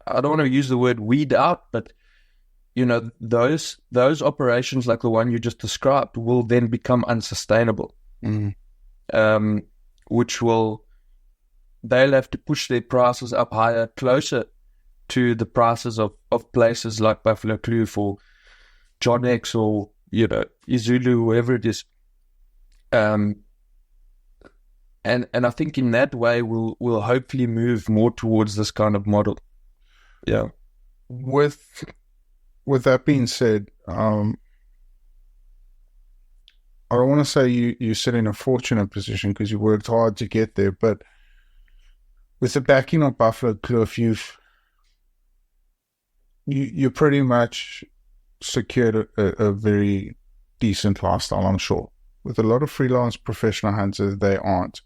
I don't want to use the word weed out, but those operations like the one you just described will then become unsustainable. Which they'll have to push their prices up higher, closer to the prices of places like Buffalo Kloof or John X or Izulu, whoever it is. And I think in that way we'll hopefully move more towards this kind of model. Yeah. With that being said, I don't want to say you sit in a fortunate position because you worked hard to get there, but with the backing of Buffalo Kloof, you pretty much secured a very decent lifestyle, I'm sure. With a lot of freelance professional hunters, they aren't.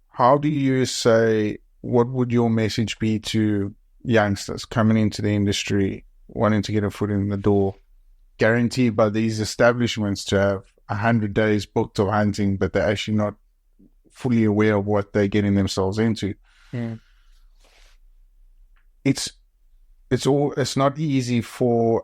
How do you say, what would your message be to youngsters coming into the industry, wanting to get a foot in the door? guaranteed by these establishments to have 100 days booked of hunting, but they're actually not fully aware of what they're getting themselves into. It's not easy for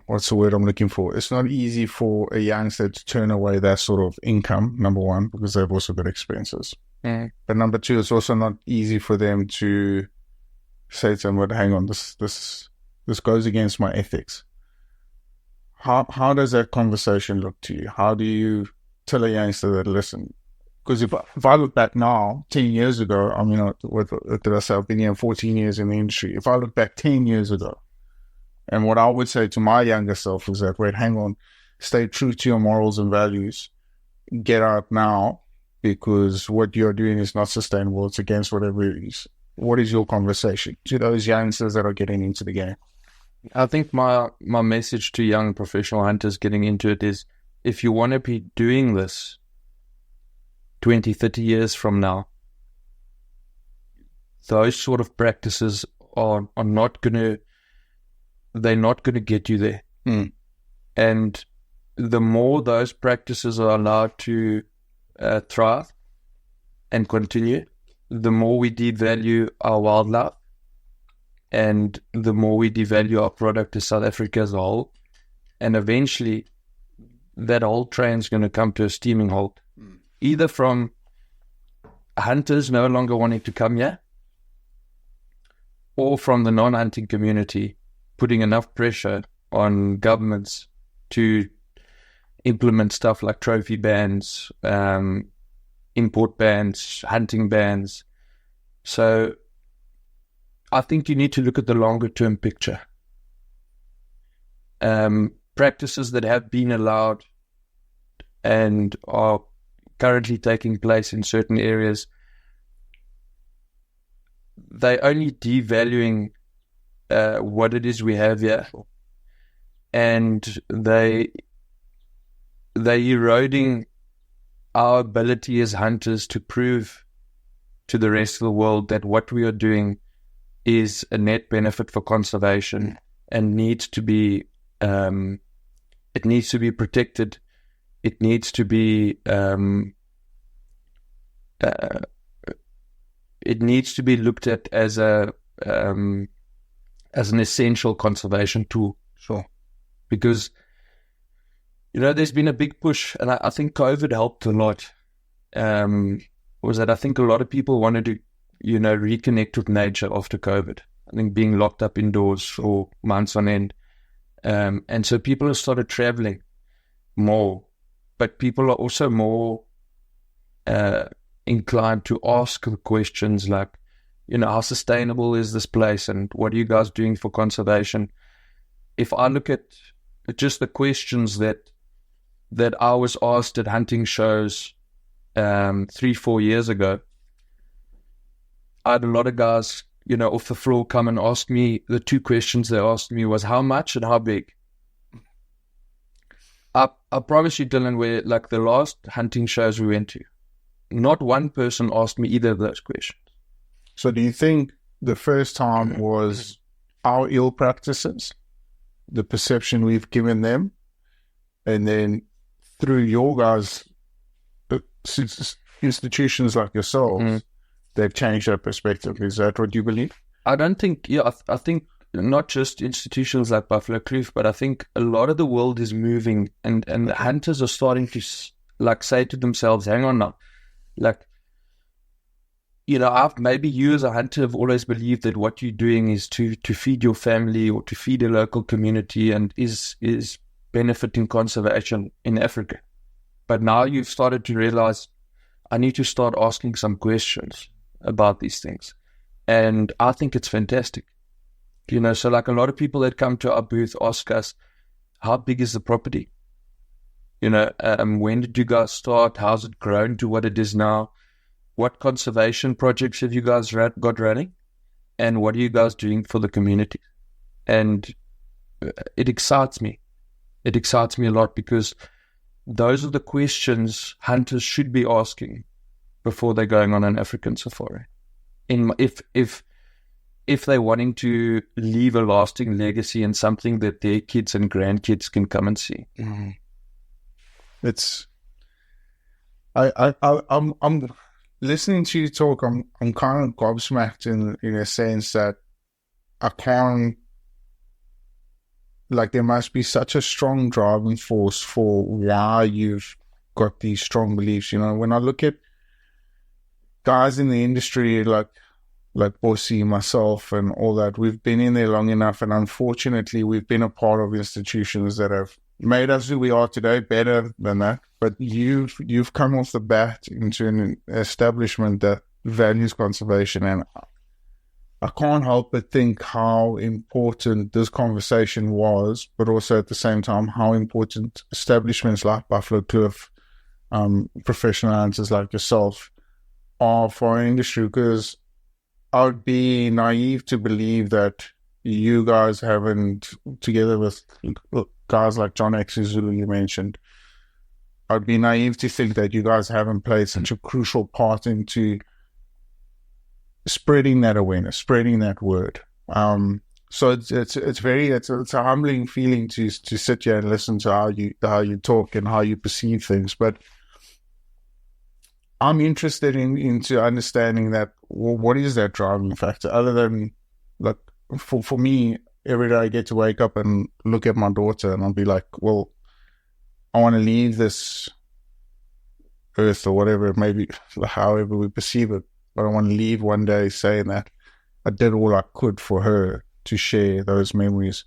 what's the word I'm looking for? It's not easy for a youngster to turn away that sort of income, number one, because they've also got expenses. But number two, it's also not easy for them to say to them, "But hang on, this goes against my ethics." How does that conversation look to you? How do you tell a youngster that, listen? Because if I look back now, 10 years ago, I mean, what did I say? I've been here 14 years in the industry. If I look back 10 years ago, and what I would say to my younger self is that, wait, hang on, stay true to your morals and values. Get out now, because what you're doing is not sustainable. It's against whatever it is. What is your conversation to those youngsters that are getting into the game? I think my message to young professional hunters getting into it is, if you want to be doing this 20, 30 years from now, those sort of practices are not going to, they're not going to get you there. And the more those practices are allowed to thrive and continue, the more we devalue our wildlife, and the more we devalue our product to South Africa as a whole. And eventually, that whole train's going to come to a steaming halt, either from hunters no longer wanting to come here, or from the non-hunting community putting enough pressure on governments to implement stuff like trophy bans, import bans, hunting bans. So I think you need to look at the longer term picture. Practices that have been allowed and are currently taking place in certain areas, they're only devaluing what it is we have here, and they're eroding our ability as hunters to prove to the rest of the world that what we are doing is a net benefit for conservation and needs to be it needs to be protected. It needs to be it needs to be looked at as an essential conservation tool. Sure. Because, you know, there's been a big push, and I think COVID helped a lot. Was that I think a lot of people wanted to, you know, reconnect with nature after COVID. I think being locked up indoors for months on end. And so people have started traveling more, but people are also more inclined to ask the questions like, you know, how sustainable is this place, and what are you guys doing for conservation? If I look at just the questions that I was asked at hunting shows 3-4 years ago, I had a lot of guys, you know, off the floor come and ask me, the two questions they asked me was how much and how big. I promise you, Dylan, where like the last hunting shows we went to, not one person asked me either of those questions. So do you think the first time was our ill practices, the perception we've given them, and then through your guys' institutions like yourselves, they've changed their perspective? Is that what you believe? I don't think, I think not just institutions like Buffalo Kloof, but I think a lot of the world is moving, and the hunters are starting to like say to themselves, hang on now, like, you know, maybe you as a hunter have always believed that what you're doing is to feed your family or to feed a local community and is benefiting conservation in Africa. But now you've started to realize, I need to start asking some questions about these things. And I think it's fantastic. You know, so like a lot of people that come to our booth ask us, how big is the property? You know, when did you guys start? How's it grown to what it is now? What conservation projects have you guys got running? And what are you guys doing for the community? And it excites me. It excites me a lot, because those are the questions hunters should be asking before they're going on an African safari. If if they're wanting to leave a lasting legacy and something that their kids and grandkids can come and see. Mm. I'm listening to you talk. I'm kind of gobsmacked in a sense that I can't, like, there must be such a strong driving force for why you've got these strong beliefs. You know, when I look at guys in the industry like Bossy, myself, and all that, we've been in there long enough, and unfortunately, we've been a part of institutions that have made us who we are today, better than that. But you've come off the bat into an establishment that values conservation, and I can't help but think how important this conversation was, but also at the same time how important establishments like Buffalo Kloof, professional hunters like yourself, are for our industry. Because I would be naive to believe that you guys haven't, together with guys like John X. Zulu you mentioned, I'd be naive to think that you guys haven't played such a crucial part into spreading that awareness, spreading that word. So it's a humbling feeling to sit here and listen to how you talk and how you perceive things. But I'm interested into understanding that, well, what is that driving factor other than, like, for me, every day I get to wake up and look at my daughter and I'll be like, well, I want to leave this earth or whatever it may be, however we perceive it, but I want to leave one day saying that I did all I could for her to share those memories.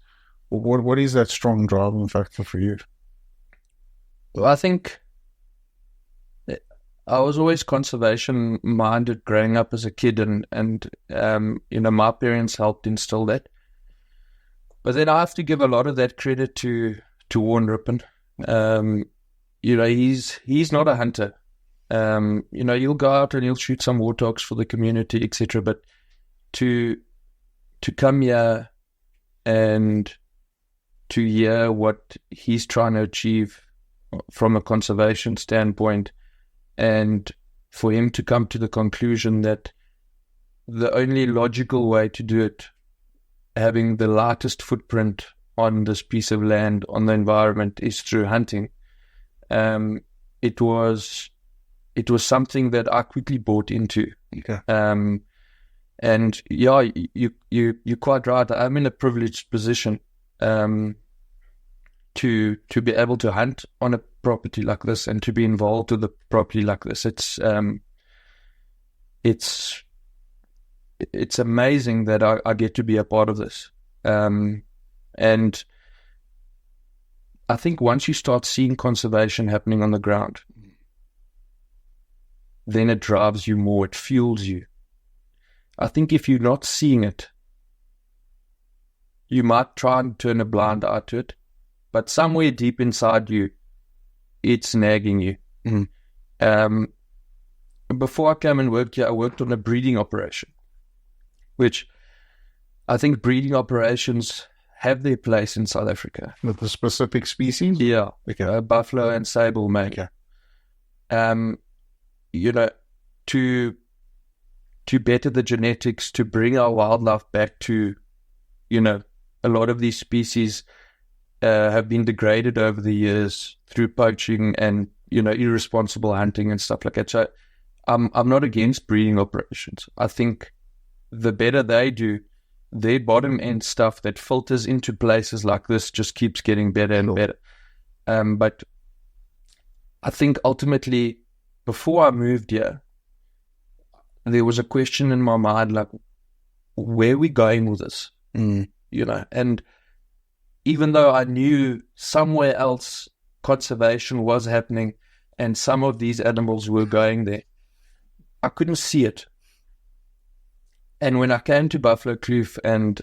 What is that strong driving factor for you? Well, I think I was always conservation minded growing up as a kid, and my parents helped instill that. But then I have to give a lot of that credit to Warren Rippon. He's not a hunter. He'll go out and he'll shoot some warthogs for the community, etc. But to come here and to hear what he's trying to achieve from a conservation standpoint, and for him to come to the conclusion that the only logical way to do it, having the lightest footprint on this piece of land, on the environment, is through hunting. It was something that I quickly bought into. Okay. And yeah, you're quite right. I'm in a privileged position to be able to hunt on a property like this and to be involved with a property like this. It's amazing that I get to be a part of this. And I think once you start seeing conservation happening on the ground, then it drives you more, it fuels you. I think if you're not seeing it, you might try and turn a blind eye to it, but somewhere deep inside you, it's nagging you. Mm. Before I came and worked here, I worked on a breeding operation, which I think breeding operations have their place in South Africa. With the specific species? Yeah. Okay. Buffalo and sable mate. Okay. To better the genetics, to bring our wildlife back to, a lot of these species have been degraded over the years through poaching and, irresponsible hunting and stuff like that. So I'm not against breeding operations. I think the better they do, their bottom end stuff that filters into places like this just keeps getting better and better. But I think ultimately, before I moved here, there was a question in my mind, like, where are we going with this? And even though I knew somewhere else conservation was happening and some of these animals were going there, I couldn't see it. And when I came to Buffalo Kloof and,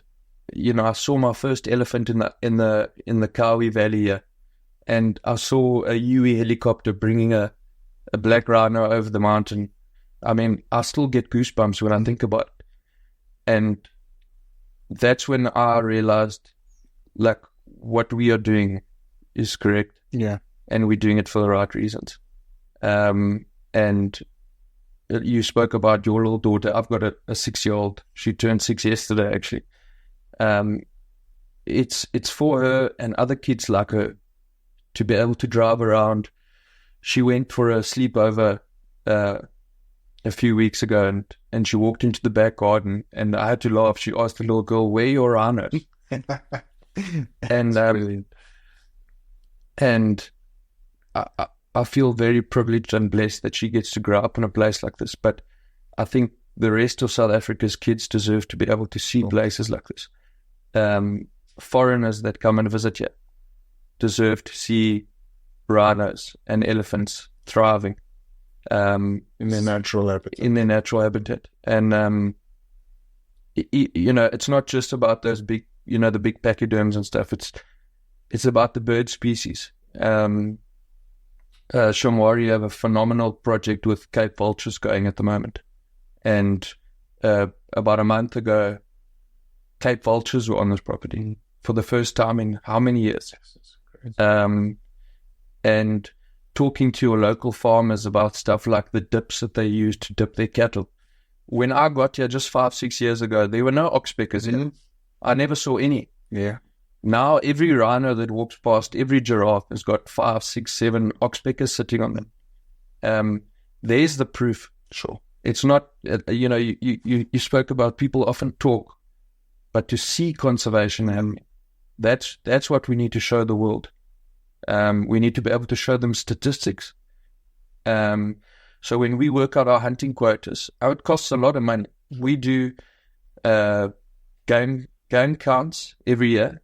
I saw my first elephant in the Kawi Valley here, and I saw a UE helicopter bringing a black rhino over the mountain. I mean, I still get goosebumps when I think about it. And that's when I realized, like, what we are doing is correct. Yeah. And we're doing it for the right reasons. And you spoke about your little daughter. I've got a 6-year-old. She turned 6 yesterday, actually. It's for her and other kids like her to be able to drive around. She went for a sleepover a few weeks ago, and she walked into the back garden, and I had to laugh. She asked the little girl, "Where are your rhinos?" and I feel very privileged and blessed that she gets to grow up in a place like this. But I think the rest of South Africa's kids deserve to be able to see places like this. Foreigners that come and visit here deserve to see rhinos and elephants thriving in their natural habitat. And it's not just about those big, the big pachyderms and stuff. It's about the bird species. Shamwari have a phenomenal project with Cape vultures going at the moment, and about a month ago, Cape vultures were on this property for the first time in how many years? And talking to your local farmers about stuff like the dips that they use to dip their cattle. When I got here just 5-6 years ago, there were no oxpeckers here. I never saw any. Yeah. Now every rhino that walks past, every giraffe has got 5, 6, 7 oxpeckers sitting on them. There's the proof. Sure. It's not, you spoke about people often talk, but to see conservation happening, that's what we need to show the world. We need to be able to show them statistics. So when we work out our hunting quotas, it costs a lot of money. We do game counts every year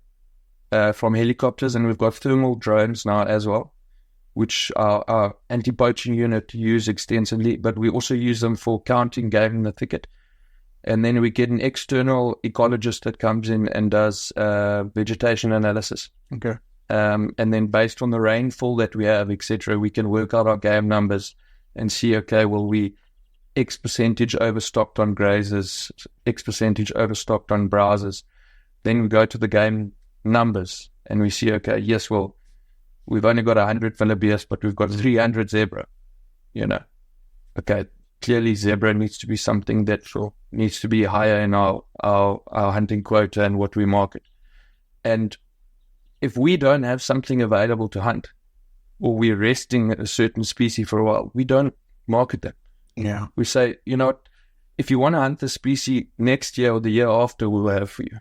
from helicopters, and we've got thermal drones now as well, which our anti-poaching unit use extensively, but we also use them for counting game in the thicket. And then we get an external ecologist that comes in and does vegetation analysis. Okay. And then based on the rainfall that we have, etc., we can work out our game numbers and see, okay, well, we X percentage overstocked on grazers, X percentage overstocked on browsers. Then we go to the game numbers and we see, okay, yes, well, we've only got 100 wildebeest, but we've got 300 zebra. Okay, clearly zebra needs to be something that needs to be higher in our hunting quota and what we market. And if we don't have something available to hunt, or we're resting a certain species for a while, we don't market them. Yeah. We say, what, if you want to hunt the species next year or the year after, we'll have for you.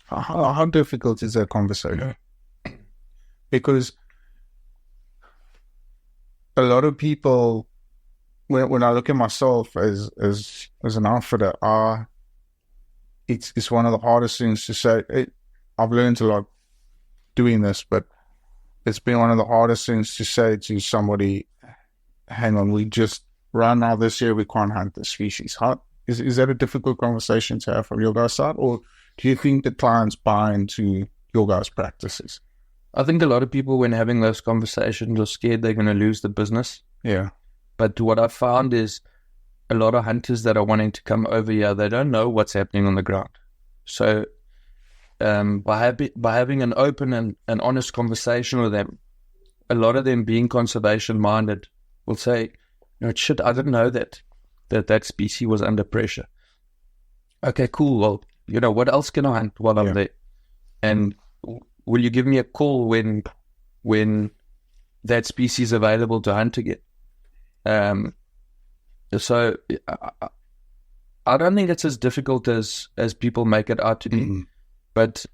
How difficult is that conversation? Because a lot of people, when I look at myself as an outfitter, it's one of the hardest things to say. I've learned a lot doing this, but it's been one of the hardest things to say to somebody, hang on, we just right now this year we can't hunt the species. Is that a difficult conversation to have from your guys' side, or do you think the clients buy into your guys' practices? I think a lot of people, when having those conversations, are scared they're going to lose the business. Yeah. But what I've found is a lot of hunters that are wanting to come over here, they don't know what's happening on the ground. So by having an open and honest conversation with them, a lot of them being conservation-minded will say, shit, I didn't know that species was under pressure. Okay, cool. Well, what else can I hunt while I'm there? And will you give me a call when that species is available to hunt again? So I don't think it's as difficult as people make it out to be. Mm-hmm. But,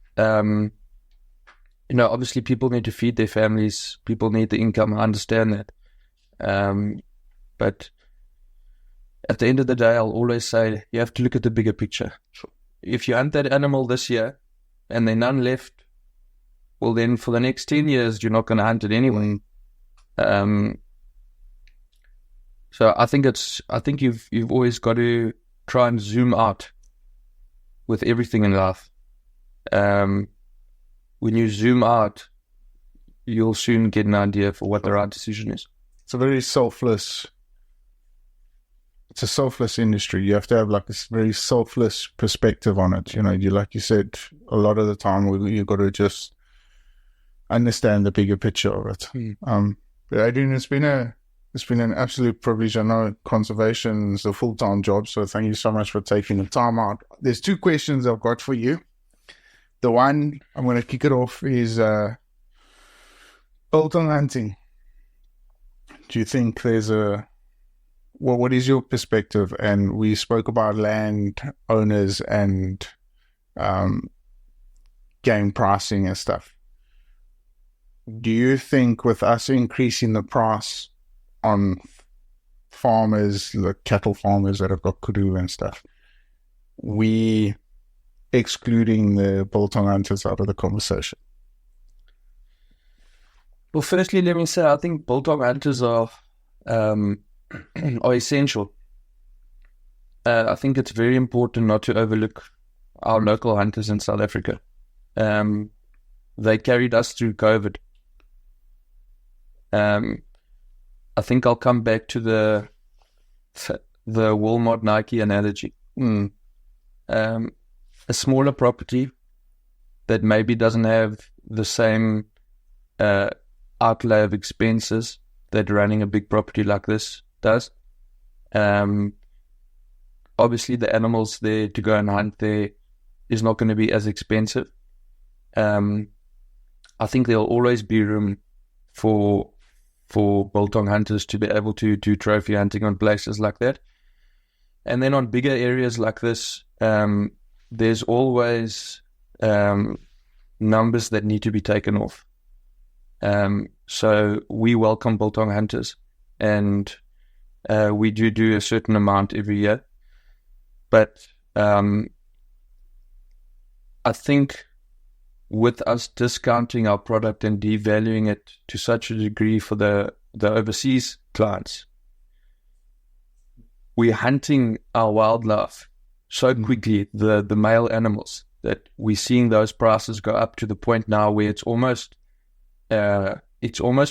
obviously people need to feed their families. People need the income. I understand that. But at the end of the day, I'll always say you have to look at the bigger picture. Sure. If you hunt that animal this year and there's none left, well, then for the next 10 years, you're not going to hunt it anyway. So I think you've always got to try and zoom out with everything in life. When you zoom out, you'll soon get an idea for what the right decision is. It's a selfless industry. You have to have like a very selfless perspective on it. Like you said, a lot of the time you've got to just understand the bigger picture of it. But Adrian, it's been It's been an absolute privilege. I know conservation is a full-time job, so thank you so much for taking the time out. There's 2 questions I've got for you. The one I'm going to kick it off is biltong hunting. Do you think there's what is your perspective? And we spoke about land owners and game pricing and stuff. Do you think with us increasing the price on farmers, like cattle farmers that have got kudu and stuff, we excluding the biltong hunters out of the conversation? Well, firstly, let me say I think biltong hunters are essential. I think it's very important not to overlook our local hunters in South Africa. They carried us through COVID. I think I'll come back to the Walmart Nike analogy. A smaller property that maybe doesn't have the same outlay of expenses that running a big property like this does. Obviously, the animals there to go and hunt there is not going to be as expensive. I think there'll always be room for biltong hunters to be able to do trophy hunting on places like that. And then on bigger areas like this, there's always numbers that need to be taken off. So we welcome biltong hunters, and we do a certain amount every year. But I think with us discounting our product and devaluing it to such a degree for the overseas clients, we're hunting our wildlife so quickly, the male animals, that we're seeing those prices go up to the point now where it's almost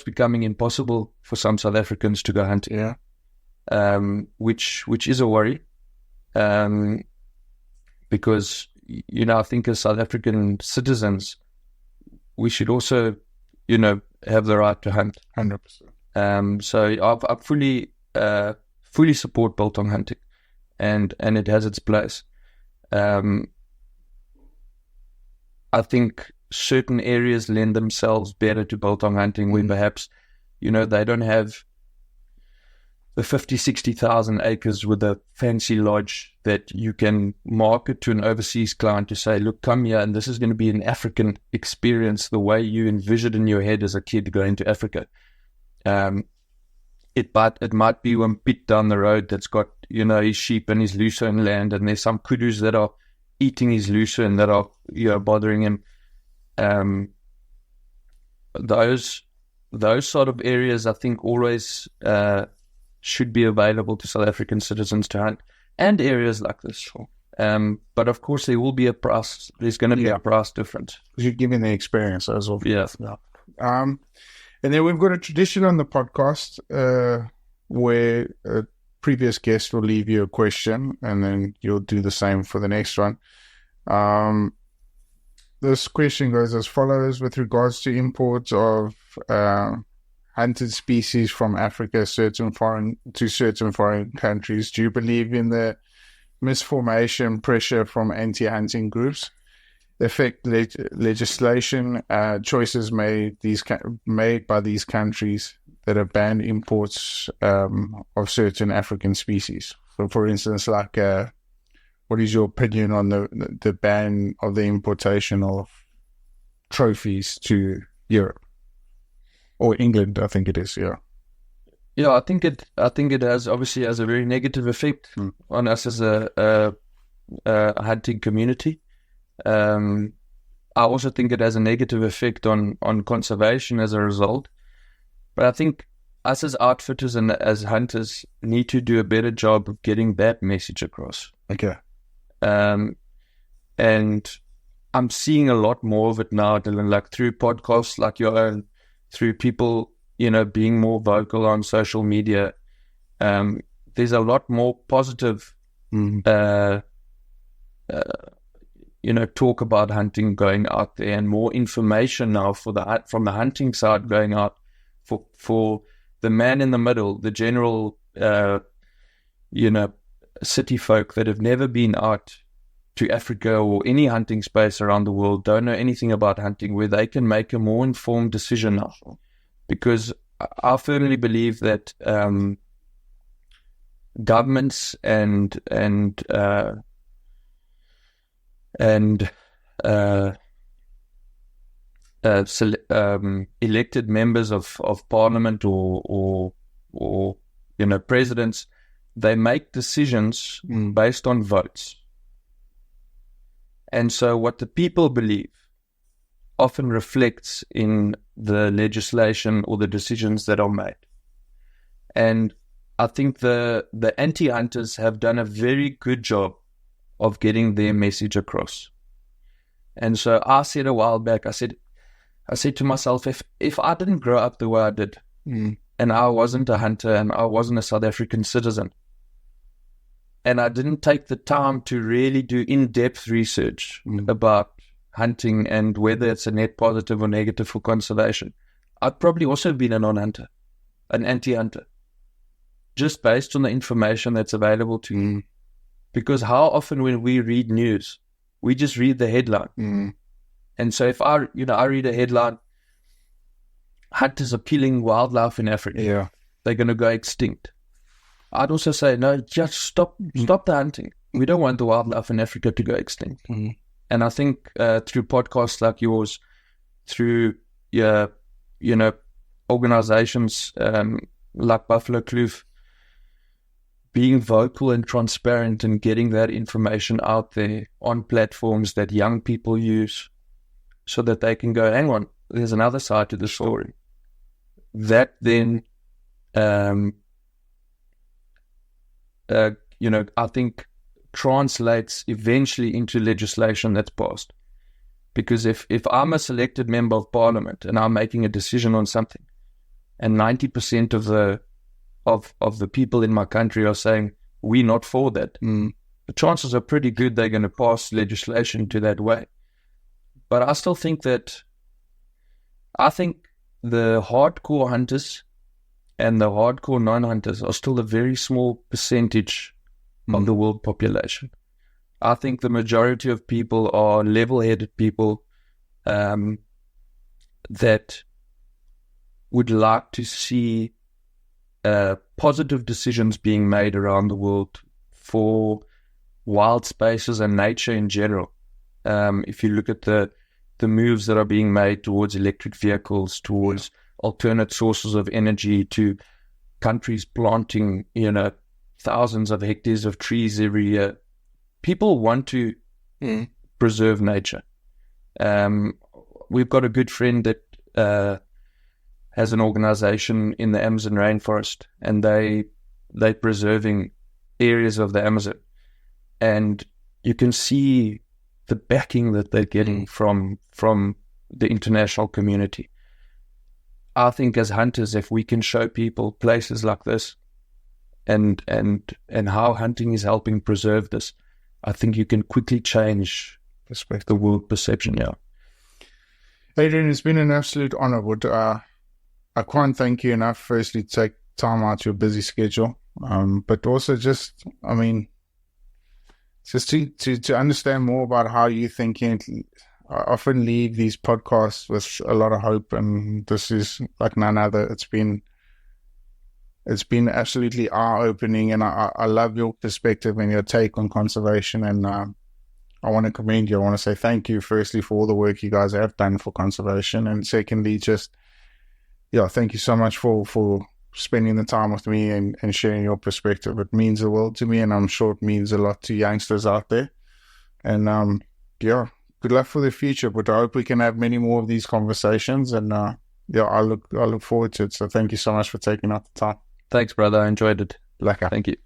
becoming impossible for some South Africans to go hunting. Yeah. Which is a worry, because I think as South African citizens, we should also, have the right to hunt. 100%. So I fully support biltong hunting, and it has its place. I think certain areas lend themselves better to biltong hunting, where perhaps, they don't have the 50, 60,000 acres with a fancy lodge that you can market to an overseas client to say, look, come here, and this is going to be an African experience the way you envisioned in your head as a kid going to Africa. It might be one pit down the road that's got, his sheep and his lucerne land, and there's some kudus that are eating his lucerne that are, bothering him. Those sort of areas, I think, always should be available to South African citizens to hunt, and areas like this. Sure. But of course, there will be a price. There's going to be a price difference. You're giving the experience as well. Yeah. And then we've got a tradition on the podcast where a previous guest will leave you a question, and then you'll do the same for the next one. This question goes as follows: with regards to imports of hunted species from Africa, certain foreign countries, do you believe in the misformation pressure from anti-hunting groups, affect legislation choices made by these countries that have banned imports of certain African species? So, for instance, like what is your opinion on the ban of the importation of trophies to Europe? Or England, I think it is, yeah. Yeah, I think it has a very negative effect on us as a hunting community. I also think it has a negative effect on conservation as a result. But I think us as outfitters and as hunters need to do a better job of getting that message across. Okay. And I'm seeing a lot more of it now, Dylan, like through podcasts like your own, through people, being more vocal on social media. There's a lot more positive, talk about hunting going out there, and more information now from the hunting side going out for the man in the middle, the general, city folk that have never been out to Africa or any hunting space around the world, don't know anything about hunting, where they can make a more informed decision now. Because I firmly believe that governments and elected members of parliament or presidents, they make decisions based on votes. And so what the people believe often reflects in the legislation or the decisions that are made. And I think the anti-hunters have done a very good job of getting their message across. And so I said a while back, I said to myself, if I didn't grow up the way I did, and I wasn't a hunter and I wasn't a South African citizen, and I didn't take the time to really do in-depth research about hunting and whether it's a net positive or negative for conservation, I'd probably also been a non-hunter, an anti-hunter, just based on the information that's available to me. Because how often when we read news, we just read the headline. And so if I read a headline, hunters are killing wildlife in Africa, they're going to go extinct. I'd also say, no, just stop the hunting. We don't want the wildlife in Africa to go extinct. And I think through podcasts like yours, through organizations like Buffalo Kloof, being vocal and transparent and getting that information out there on platforms that young people use so that they can go, hang on, there's another side to the story. That then, I think translates eventually into legislation that's passed. Because if I'm a selected member of parliament and I'm making a decision on something, and 90% of the people in my country are saying, we're not for that, the chances are pretty good they're going to pass legislation to that way. But I still think that, I think the hardcore hunters and the hardcore non-hunters are still a very small percentage of the world population. I think the majority of people are level-headed people that would like to see positive decisions being made around the world for wild spaces and nature in general. If you look at the moves that are being made towards electric vehicles, towards alternate sources of energy, to countries planting, thousands of hectares of trees every year, people want to preserve nature. We've got a good friend that has an organization in the Amazon rainforest, and they're preserving areas of the Amazon, and you can see the backing that they're getting from the international community. I think as hunters, if we can show people places like this and how hunting is helping preserve this, I think you can quickly change the world perception. Adrian, it's been an absolute honor. I can't thank you enough, firstly, to take time out your busy schedule, but also just to understand more about how you're thinking. I often leave these podcasts with a lot of hope, and this is like none other. It's been absolutely eye-opening, and I love your perspective and your take on conservation, and I want to commend you. I want to say thank you, firstly, for all the work you guys have done for conservation, and secondly, thank you so much for spending the time with me and sharing your perspective. It means the world to me, and I'm sure it means a lot to youngsters out there. And good luck for the future, but I hope we can have many more of these conversations, and I look forward to it. So thank you so much for taking out the time. Thanks, brother. I enjoyed it. Lekker. Thank you.